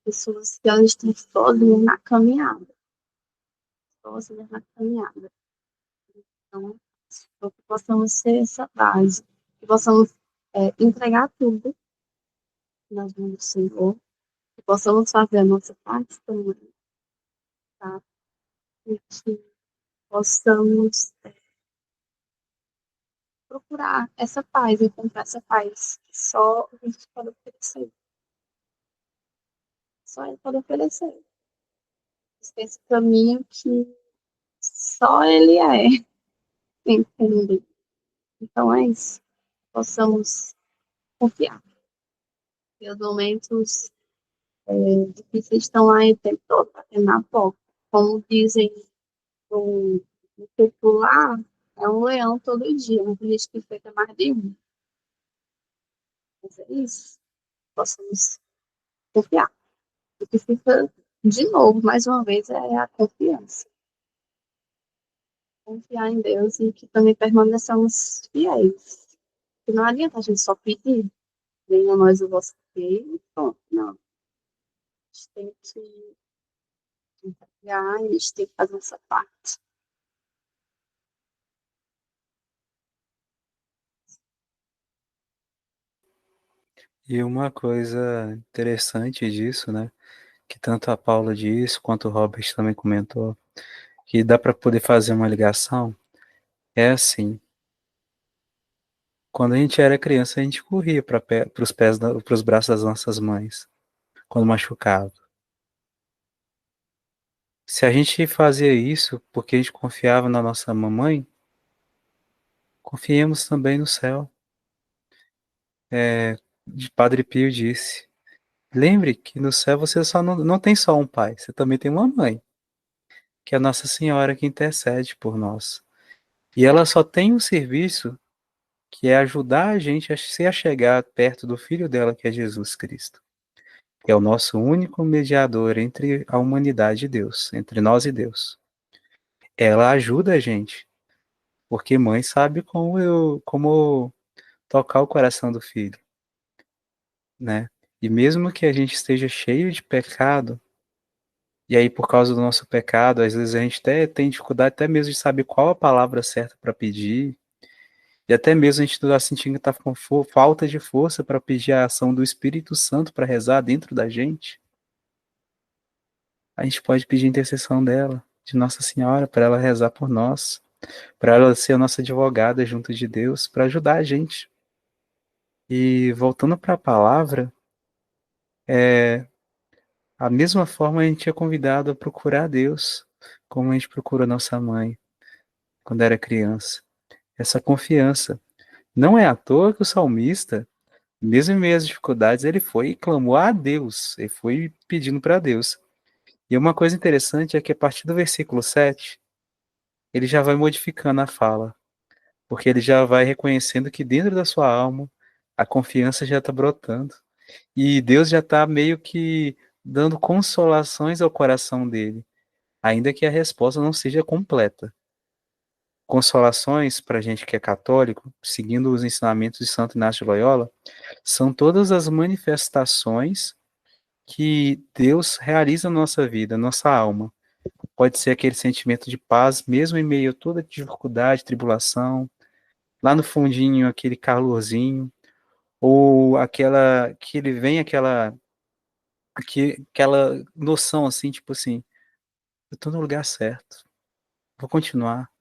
pessoas que elas estão sozinhas na caminhada. Sozinhas na caminhada. Então, que possamos ser essa base. Que possamos entregar tudo nas mãos do Senhor. Que possamos fazer a nossa parte também, tá? E que possamos procurar essa paz, encontrar essa paz que só a gente pode oferecer. Só ele pode oferecer. Esse caminho que só ele entende. Então é isso. Possamos confiar. E os momentos difíceis estão lá o tempo todo, batendo na porta. Como dizem no popular, é um leão todo dia, mas tem gente que enfrenta mais de um. Mas é isso. Possamos confiar. O que fica, de novo, mais uma vez, é a confiança. Confiar em Deus e que também permaneçamos fiéis. Que não adianta a gente só pedir, venha a nós o vosso reino e pronto. Não. A gente tem que entregar, a gente tem que fazer essa parte. E uma coisa interessante disso, né, que tanto a Paula disse, quanto o Robert também comentou, que dá para poder fazer uma ligação, é assim, quando a gente era criança, a gente corria para os pés, para os braços das nossas mães, quando machucava. Se a gente fazia isso porque a gente confiava na nossa mamãe, confiemos também no céu. Padre Pio disse, lembre que no céu você só não tem só um pai, você também tem uma mãe, que é a Nossa Senhora que intercede por nós. E ela só tem um serviço que é ajudar a gente a se achegar perto do Filho dela, que é Jesus Cristo, que é o nosso único mediador entre a humanidade e Deus, entre nós e Deus. Ela ajuda a gente, porque mãe sabe como tocar o coração do filho, né? E mesmo que a gente esteja cheio de pecado, e aí por causa do nosso pecado, às vezes a gente até tem dificuldade até mesmo de saber qual a palavra certa para pedir, e até mesmo a gente está sentindo que está com falta de força para pedir a ação do Espírito Santo para rezar dentro da gente, a gente pode pedir a intercessão dela, de Nossa Senhora, para ela rezar por nós, para ela ser a nossa advogada junto de Deus, para ajudar a gente. E voltando para a palavra, a mesma forma a gente é convidado a procurar Deus, como a gente procura nossa mãe quando era criança. Essa confiança. Não é à toa que o salmista, mesmo em meio às dificuldades, ele foi e clamou a Deus, ele foi pedindo para Deus. E uma coisa interessante é que a partir do versículo 7, ele já vai modificando a fala, porque ele já vai reconhecendo que dentro da sua alma a confiança já está brotando. E Deus já está meio que dando consolações ao coração dele, ainda que a resposta não seja completa. Consolações, para a gente que é católico, seguindo os ensinamentos de Santo Inácio de Loyola, são todas as manifestações que Deus realiza na nossa vida, nossa alma. Pode ser aquele sentimento de paz, mesmo em meio a toda dificuldade, tribulação, lá no fundinho, aquele calorzinho, ou aquela que ele vem aquela noção assim, tipo assim, eu estou no lugar certo, vou continuar.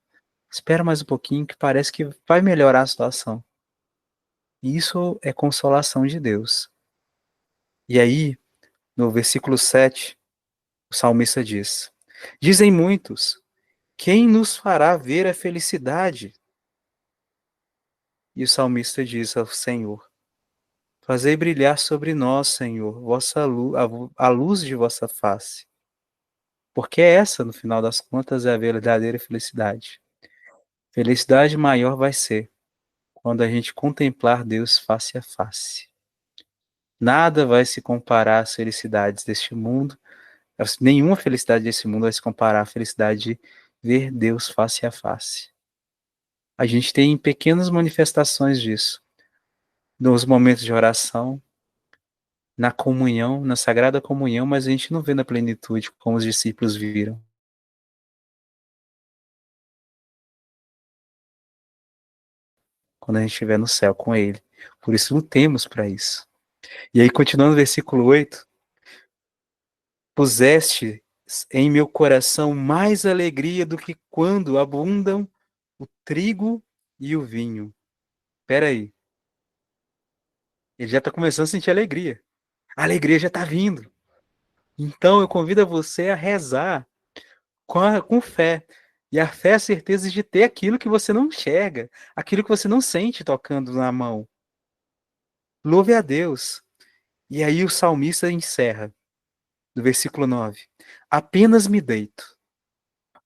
Espera mais um pouquinho que parece que vai melhorar a situação. E isso é consolação de Deus. E aí, no versículo 7, o salmista diz: Dizem muitos, quem nos fará ver a felicidade? E o salmista diz ao Senhor: Fazei brilhar sobre nós, Senhor, vossa luz, a luz de vossa face. Porque essa, no final das contas, é a verdadeira felicidade. Felicidade maior vai ser quando a gente contemplar Deus face a face. Nada vai se comparar às felicidades deste mundo, nenhuma felicidade desse mundo vai se comparar à felicidade de ver Deus face a face. A gente tem pequenas manifestações disso, nos momentos de oração, na comunhão, na sagrada comunhão, mas a gente não vê na plenitude como os discípulos viram. Quando a gente estiver no céu com Ele. Por isso lutemos para isso. E aí, continuando no versículo 8, puseste em meu coração mais alegria do que quando abundam o trigo e o vinho. Espera aí. Ele já está começando a sentir alegria. A alegria já está vindo. Então eu convido a você a rezar com fé. E a fé é a certeza de ter aquilo que você não enxerga, aquilo que você não sente tocando na mão. Louve a Deus. E aí o salmista encerra, no versículo 9. Apenas me deito,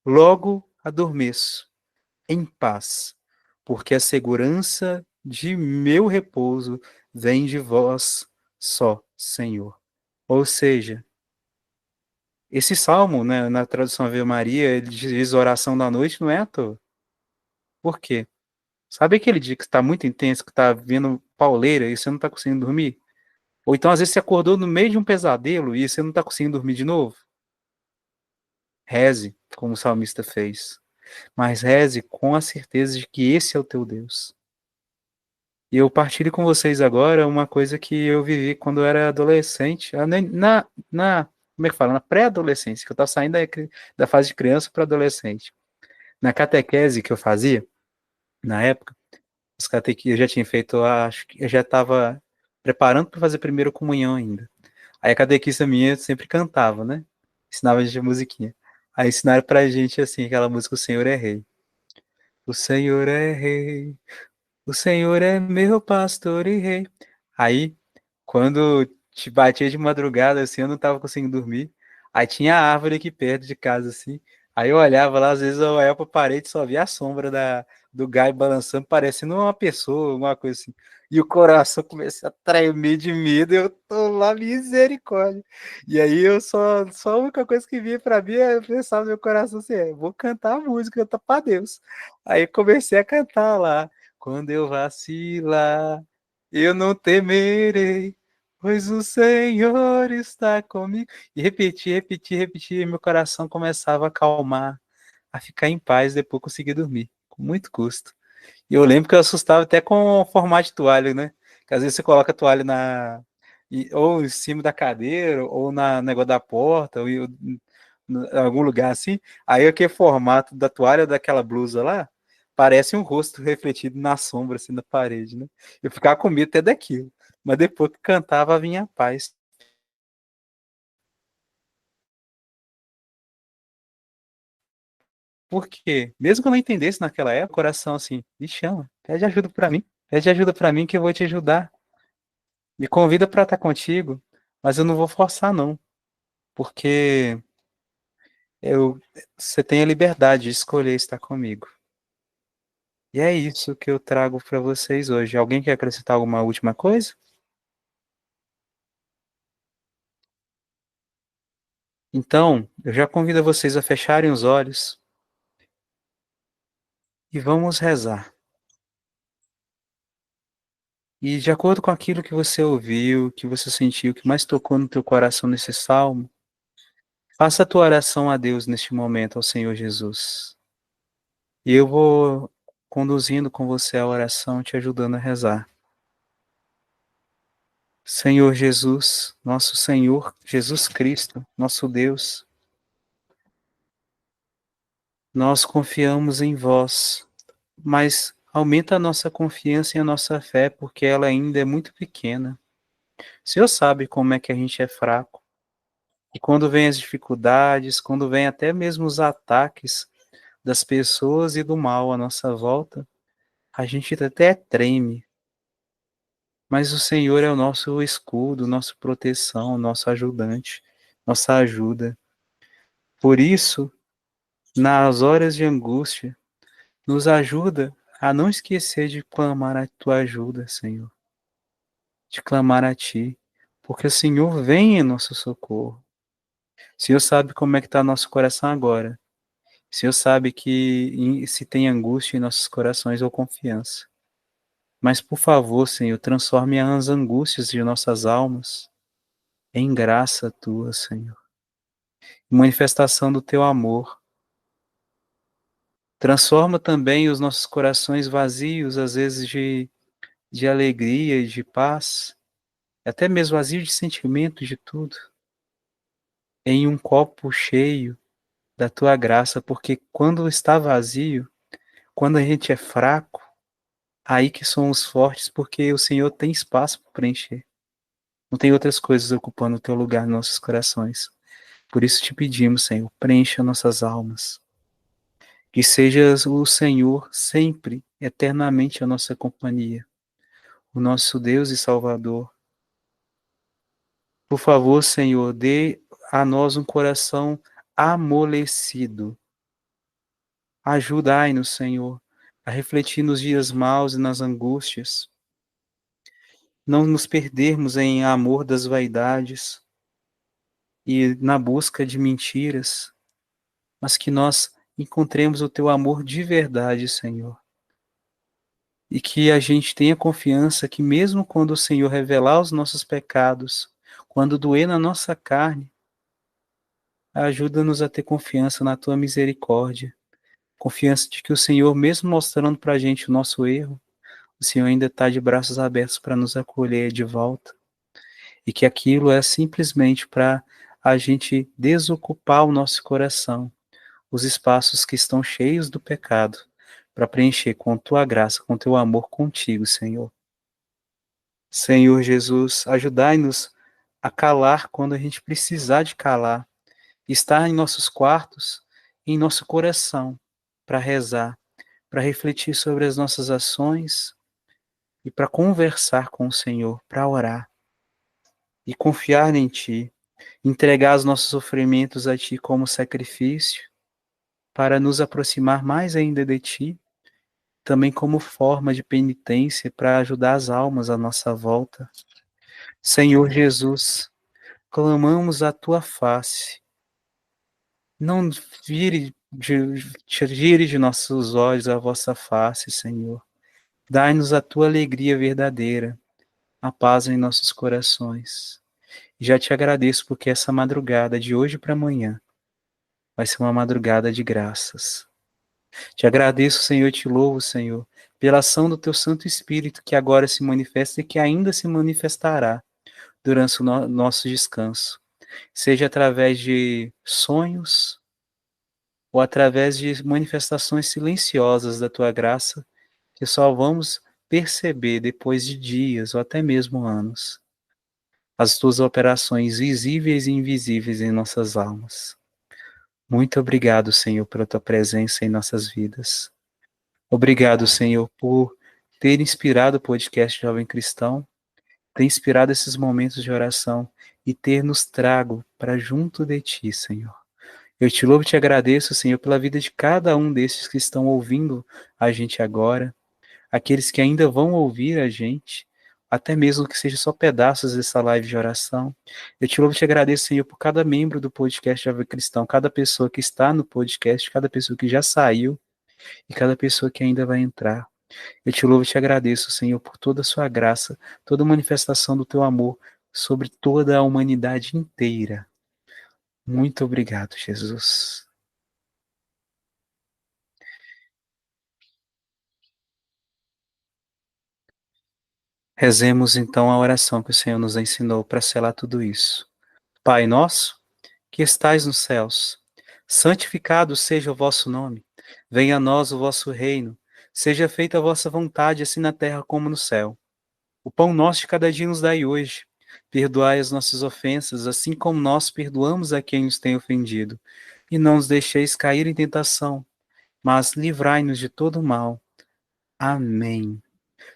logo adormeço, em paz, porque a segurança de meu repouso vem de vós só, Senhor. Ou seja, esse salmo, né, na tradução Ave Maria, ele diz oração da noite, não é à toa. Por quê? Sabe aquele dia que está muito intenso, que está vendo pauleira e você não está conseguindo dormir? Ou então, às vezes, você acordou no meio de um pesadelo e você não está conseguindo dormir de novo? Reze, como o salmista fez. Mas reze com a certeza de que esse é o teu Deus. E eu partilho com vocês agora uma coisa que eu vivi quando eu era adolescente, como é que fala? Na pré-adolescência, que eu estava saindo da fase de criança para adolescente. Na catequese que eu fazia, na época, eu já tinha feito, acho que eu já estava preparando para fazer a primeira comunhão ainda. Aí a catequista minha sempre cantava, né? Ensinava a gente a musiquinha. Aí ensinaram pra gente, assim, aquela música O Senhor é Rei. O Senhor é Rei, o Senhor é meu pastor e rei. Aí, quando te batia de madrugada, assim, eu não tava conseguindo dormir. Aí tinha a árvore aqui perto de casa, assim. Aí eu olhava lá, às vezes eu olhava pra parede e só via a sombra do galho balançando, parecendo uma pessoa, alguma coisa assim. E o coração começa a tremer de medo, eu tô lá, misericórdia. E aí só a única coisa que vinha pra mim, eu pensava no meu coração assim, vou cantar a música, cantar pra Deus. Aí comecei a cantar lá. Quando eu vacilar, eu não temerei, pois o Senhor está comigo. E repetir, e meu coração começava a acalmar, a ficar em paz, depois conseguir dormir, com muito custo. E eu lembro que eu assustava até com o formato de toalha, né? Que às vezes você coloca a toalha ou em cima da cadeira, ou na negócio da porta, ou em algum lugar assim. Aí aquele formato da toalha daquela blusa lá, parece um rosto refletido na sombra, assim, na parede, né? Eu ficava com medo até daquilo. Mas depois que cantava, vinha a paz. Por quê? Mesmo que eu não entendesse naquela época, o coração assim, me chama, pede ajuda pra mim. Pede ajuda pra mim que eu vou te ajudar. Me convida pra estar contigo, mas eu não vou forçar não, porque eu, você tem a liberdade de escolher estar comigo. E é isso que eu trago para vocês hoje. Alguém quer acrescentar alguma última coisa? Então, eu já convido vocês a fecharem os olhos e vamos rezar. E de acordo com aquilo que você ouviu, que você sentiu, que mais tocou no teu coração nesse salmo, faça a tua oração a Deus neste momento, ao Senhor Jesus. E eu vou conduzindo com você a oração, te ajudando a rezar. Senhor Jesus, nosso Senhor Jesus Cristo, nosso Deus, Nós confiamos em vós, mas aumenta a nossa confiança e a nossa fé, porque ela ainda é muito pequena. O Senhor sabe como é que a gente é fraco. E quando vem as dificuldades, quando vem até mesmo os ataques das pessoas e do mal à nossa volta, a gente até treme. Mas o Senhor é o nosso escudo, nossa proteção, nosso ajudante, nossa ajuda. Por isso, nas horas de angústia, nos ajuda a não esquecer de clamar a tua ajuda, Senhor, de clamar a ti, porque o Senhor vem em nosso socorro. O Senhor sabe como é que está nosso coração agora. O Senhor sabe que se tem angústia em nossos corações ou confiança. Mas, por favor, Senhor, transforme as angústias de nossas almas em graça tua, Senhor. Manifestação do teu amor. Transforma também os nossos corações vazios, às vezes de alegria e de paz, até mesmo vazio de sentimento de tudo, em um copo cheio da tua graça, porque quando está vazio, quando a gente é fraco, aí que somos fortes, porque o Senhor tem espaço para preencher. Não tem outras coisas ocupando o teu lugar nos nossos corações. Por isso te pedimos, Senhor, preencha nossas almas. Que sejas o Senhor sempre, eternamente a nossa companhia, o nosso Deus e Salvador. Por favor, Senhor, dê a nós um coração amolecido. Ajudai-nos, Senhor, a refletir nos dias maus e nas angústias. Não nos perdermos em amor das vaidades e na busca de mentiras, mas que nós encontremos o teu amor de verdade, Senhor. E que a gente tenha confiança que mesmo quando o Senhor revelar os nossos pecados, quando doer na nossa carne, ajuda-nos a ter confiança na tua misericórdia. Confiança de que o Senhor, mesmo mostrando para a gente o nosso erro, o Senhor ainda está de braços abertos para nos acolher de volta. E que aquilo é simplesmente para a gente desocupar o nosso coração, os espaços que estão cheios do pecado, para preencher com tua graça, com teu amor contigo, Senhor. Senhor Jesus, ajudai-nos a calar quando a gente precisar de calar, estar em nossos quartos, em nosso coração, para rezar, para refletir sobre as nossas ações e para conversar com o Senhor, para orar e confiar em Ti, entregar os nossos sofrimentos a Ti como sacrifício, para nos aproximar mais ainda de Ti, também como forma de penitência para ajudar as almas à nossa volta. Senhor Jesus, clamamos a Tua face. Não tire de nossos olhos a vossa face, Senhor. Dai-nos a Tua alegria verdadeira, a paz em nossos corações. Já te agradeço porque essa madrugada, de hoje para amanhã, vai ser uma madrugada de graças. Te agradeço, Senhor, e te louvo, Senhor, pela ação do Teu Santo Espírito que agora se manifesta e que ainda se manifestará durante o nosso descanso. Seja através de sonhos ou através de manifestações silenciosas da Tua graça que só vamos perceber depois de dias ou até mesmo anos. As Tuas operações visíveis e invisíveis em nossas almas. Muito obrigado, Senhor, pela Tua presença em nossas vidas. Obrigado, Senhor, por ter inspirado o podcast Jovem Cristão, ter inspirado esses momentos de oração e ter nos trago para junto de Ti, Senhor. Eu te louvo e te agradeço, Senhor, pela vida de cada um desses que estão ouvindo a gente agora, aqueles que ainda vão ouvir a gente, até mesmo que seja só pedaços dessa live de oração. Eu te louvo e te agradeço, Senhor, por cada membro do podcast Jovem Cristão, cada pessoa que está no podcast, cada pessoa que já saiu e cada pessoa que ainda vai entrar. Eu te louvo e te agradeço, Senhor, por toda a sua graça, toda manifestação do teu amor sobre toda a humanidade inteira. Muito obrigado, Jesus. Rezemos então a oração que o Senhor nos ensinou para selar tudo isso. Pai nosso, que estais nos céus, Santificado seja o vosso nome. Venha a nós o vosso reino. Seja feita a vossa vontade, assim na terra como no céu. O pão nosso de cada dia nos dai hoje. Perdoai as nossas ofensas, assim como nós perdoamos a quem nos tem ofendido. E não nos deixeis cair em tentação, mas livrai-nos de todo mal. Amém.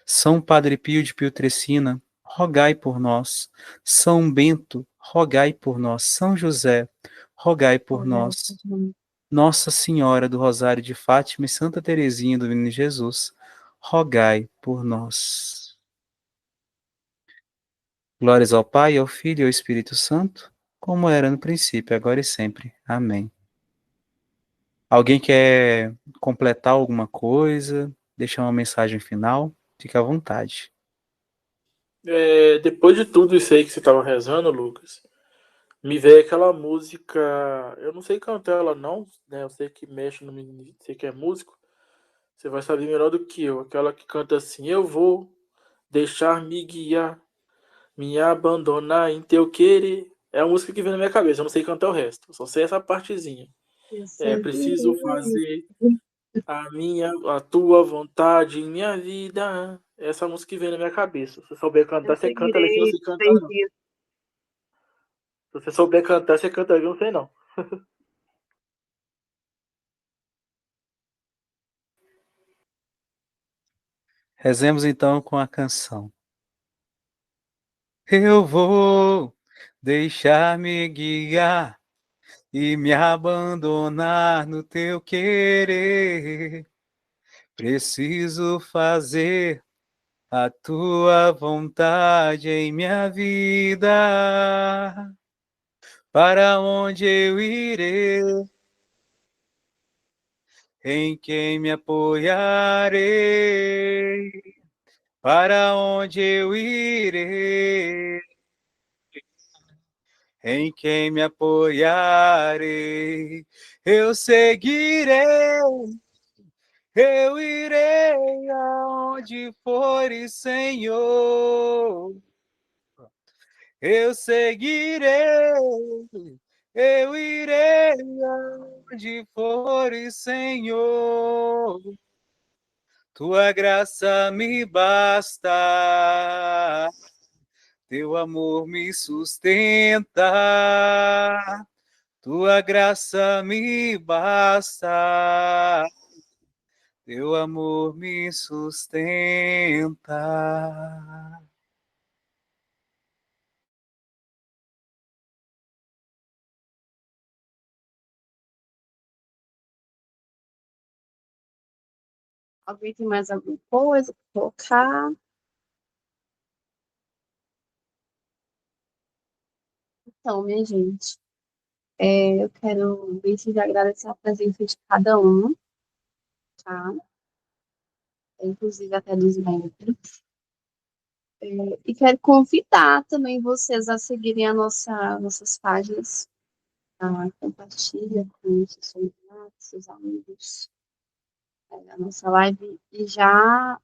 São Padre Pio de Pietrelcina, rogai por nós. São Bento, rogai por nós. São José, rogai por Olha, nós. Nossa Senhora do Rosário de Fátima e Santa Teresinha do Menino Jesus, rogai por nós. Glórias ao Pai, ao Filho e ao Espírito Santo, como era no princípio, agora e sempre. Amém. Alguém quer completar alguma coisa? Deixar uma mensagem final? Fique à vontade. Depois de tudo isso aí que você estava rezando, Lucas, me veio aquela música. Eu não sei cantar ela, não, né? Eu sei que mexe no menino, sei que é músico. Você vai saber melhor do que eu. Aquela que canta assim: Eu vou deixar me guiar, me abandonar em teu querer. É a música que vem na minha cabeça. Eu não sei cantar o resto. Eu só sei essa partezinha. eu É sei. preciso fazer a tua vontade em minha vida. Essa música que vem na minha cabeça. Se você souber Eu cantar, você canta ela aqui, não seguirei sei cantar, três não. dias. Se você souber cantar, você canta, eu não sei não. Rezemos então com a canção. Eu vou deixar-me guiar e me abandonar no teu querer. Preciso fazer a tua vontade em minha vida. Para onde eu irei? Em quem me apoiarei? Para onde eu irei? Em quem me apoiarei? Eu seguirei, eu irei aonde fores, Senhor. Eu seguirei, eu irei aonde fores, Senhor. Tua graça me basta, teu amor me sustenta. Tua graça me basta, teu amor me sustenta. Alguém tem mais alguma coisa para colocar? Então, minha gente, eu quero desde agradecer a presença de cada um, tá? Inclusive até dos membros. E quero convidar também vocês a seguirem nossas páginas, tá? Compartilha com seus familiares, seus amigos, a nossa live. E já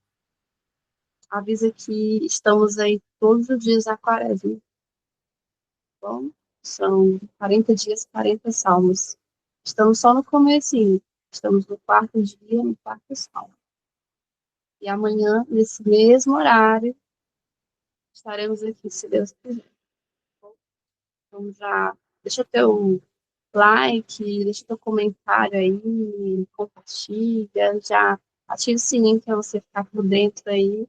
avisa que estamos aí todos os dias da quaresma, tá bom? São 40 dias, 40 salmos. Estamos só no comecinho. Estamos no quarto dia, no quarto salmo. E amanhã, nesse mesmo horário, estaremos aqui, se Deus quiser. Então já deixa teu like, deixa teu comentário aí, compartilha, já ativa o sininho para você ficar por dentro aí.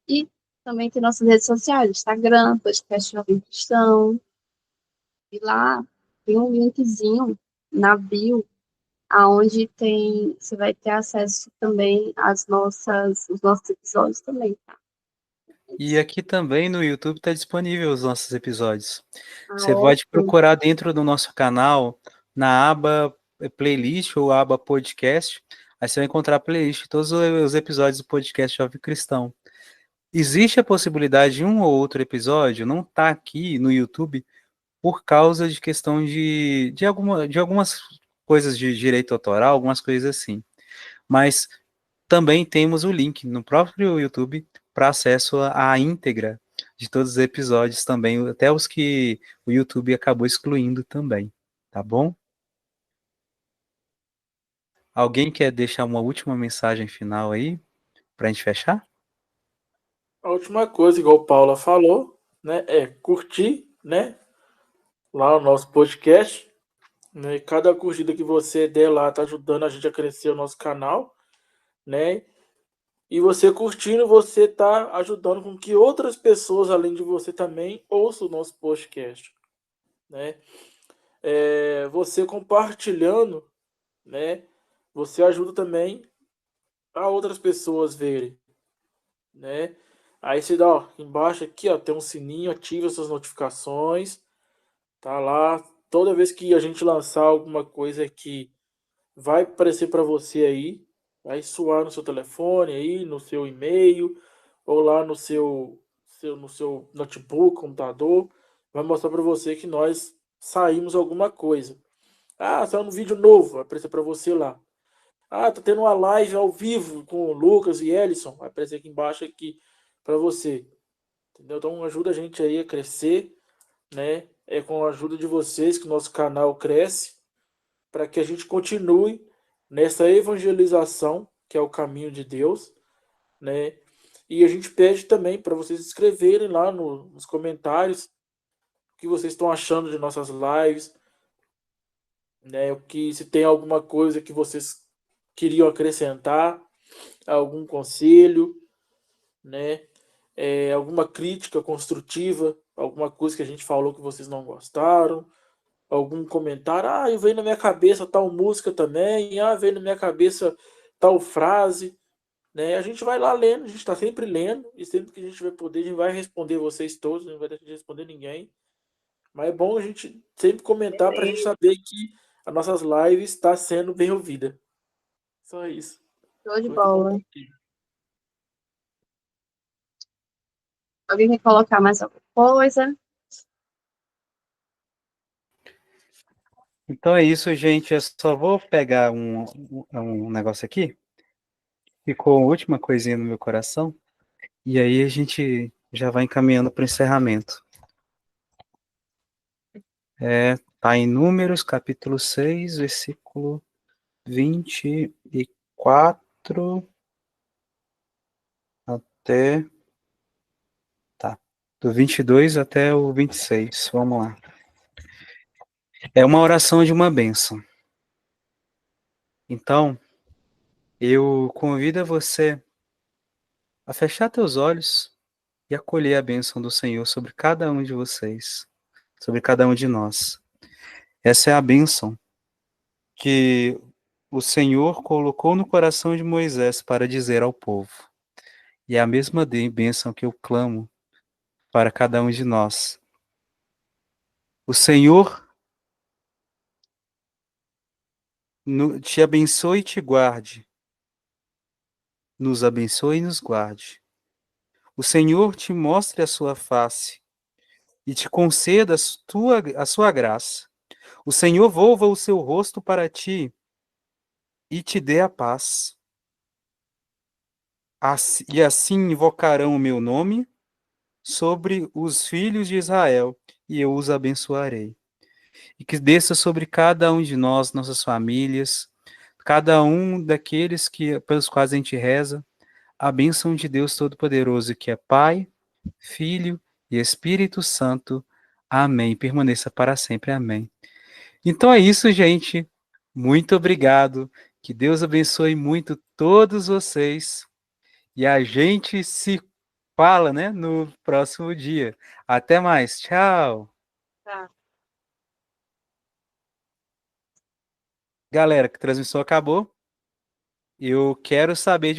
E também tem nossas redes sociais, Instagram, Podcast Jovem Cristão. E lá tem um linkzinho na bio, aonde você vai ter acesso também os nossos episódios também, tá? E aqui também no YouTube está disponível os nossos episódios. Ah, Você pode ótimo. procurar dentro do nosso canal, na aba playlist ou aba podcast, aí você vai encontrar a playlist de todos os episódios do podcast Jovem Cristão. Existe a possibilidade de um ou outro episódio não estar aqui no YouTube por causa de questão de algumas coisas de direito autoral, algumas coisas assim. Mas também temos o link no próprio YouTube para acesso à íntegra de todos os episódios também, até os que o YouTube acabou excluindo também, tá bom? Alguém quer deixar uma última mensagem final aí, pra gente fechar? A última coisa, igual o Paula falou, né, é curtir, né, lá o nosso podcast, né? Cada curtida que você der lá tá ajudando a gente a crescer o nosso canal, né? E você curtindo, você tá ajudando com que outras pessoas, além de você, também ouçam o nosso podcast, né? Você compartilhando, né? Você ajuda também a outras pessoas verem, né? Aí você dá, ó, embaixo aqui, ó, tem um sininho, ativa essas notificações, tá lá. Toda vez que a gente lançar alguma coisa aqui, vai aparecer para você aí, vai soar no seu telefone aí, no seu e-mail, ou lá no seu notebook, computador, vai mostrar para você que nós saímos alguma coisa. Ah, saiu um vídeo novo, vai aparecer para você lá. Ah, tá tendo uma live ao vivo com o Lucas e Ellison, vai aparecer aqui embaixo aqui para você. Entendeu? Então ajuda a gente aí a crescer, né? É com a ajuda de vocês que o nosso canal cresce, para que a gente continue nessa evangelização, que é o caminho de Deus, né? E a gente pede também para vocês escreverem lá nos comentários o que vocês estão achando de nossas lives, né? O que se tem alguma coisa que vocês queriam acrescentar, algum conselho, né? Alguma crítica construtiva, alguma coisa que a gente falou que vocês não gostaram, algum comentário, ah, eu veio na minha cabeça tal música também, ah, veio na minha cabeça tal frase, né? A gente vai lá lendo, a gente está sempre lendo, e sempre que a gente vai poder, a gente vai responder vocês todos, não vai deixar de responder ninguém. Mas é bom a gente sempre comentar para a gente saber que as nossas lives está sendo bem ouvida. Só isso. Show de Muito bom. bola. Alguém quer colocar mais alguma coisa? Então é isso, gente. Eu só vou pegar um negócio aqui. Ficou a última coisinha no meu coração. E aí a gente já vai encaminhando para o encerramento. Tá em Números, capítulo 6, versículo 24 até... Tá. Do 22 até o 26. Vamos lá. É uma oração de uma bênção. Então, eu convido você a fechar teus olhos e acolher a bênção do Senhor sobre cada um de vocês, sobre cada um de nós. Essa é a bênção que o Senhor colocou no coração de Moisés para dizer ao povo. E é a mesma bênção que eu clamo para cada um de nós. O Senhor te abençoe e te guarde. Nos abençoe e nos guarde. O Senhor te mostre a sua face e te conceda a sua graça. O Senhor volva o seu rosto para ti e te dê a paz. E assim invocarão o meu nome sobre os filhos de Israel, e eu os abençoarei. E que desça sobre cada um de nós, nossas famílias, cada um daqueles pelos quais a gente reza, a bênção de Deus Todo-Poderoso, que é Pai, Filho e Espírito Santo. Amém. Permaneça para sempre. Amém. Então é isso, gente. Muito obrigado. Que Deus abençoe muito todos vocês. E a gente se fala, né, no próximo dia. Até mais. Tchau. Tá. Galera, que a transmissão acabou. Eu quero saber de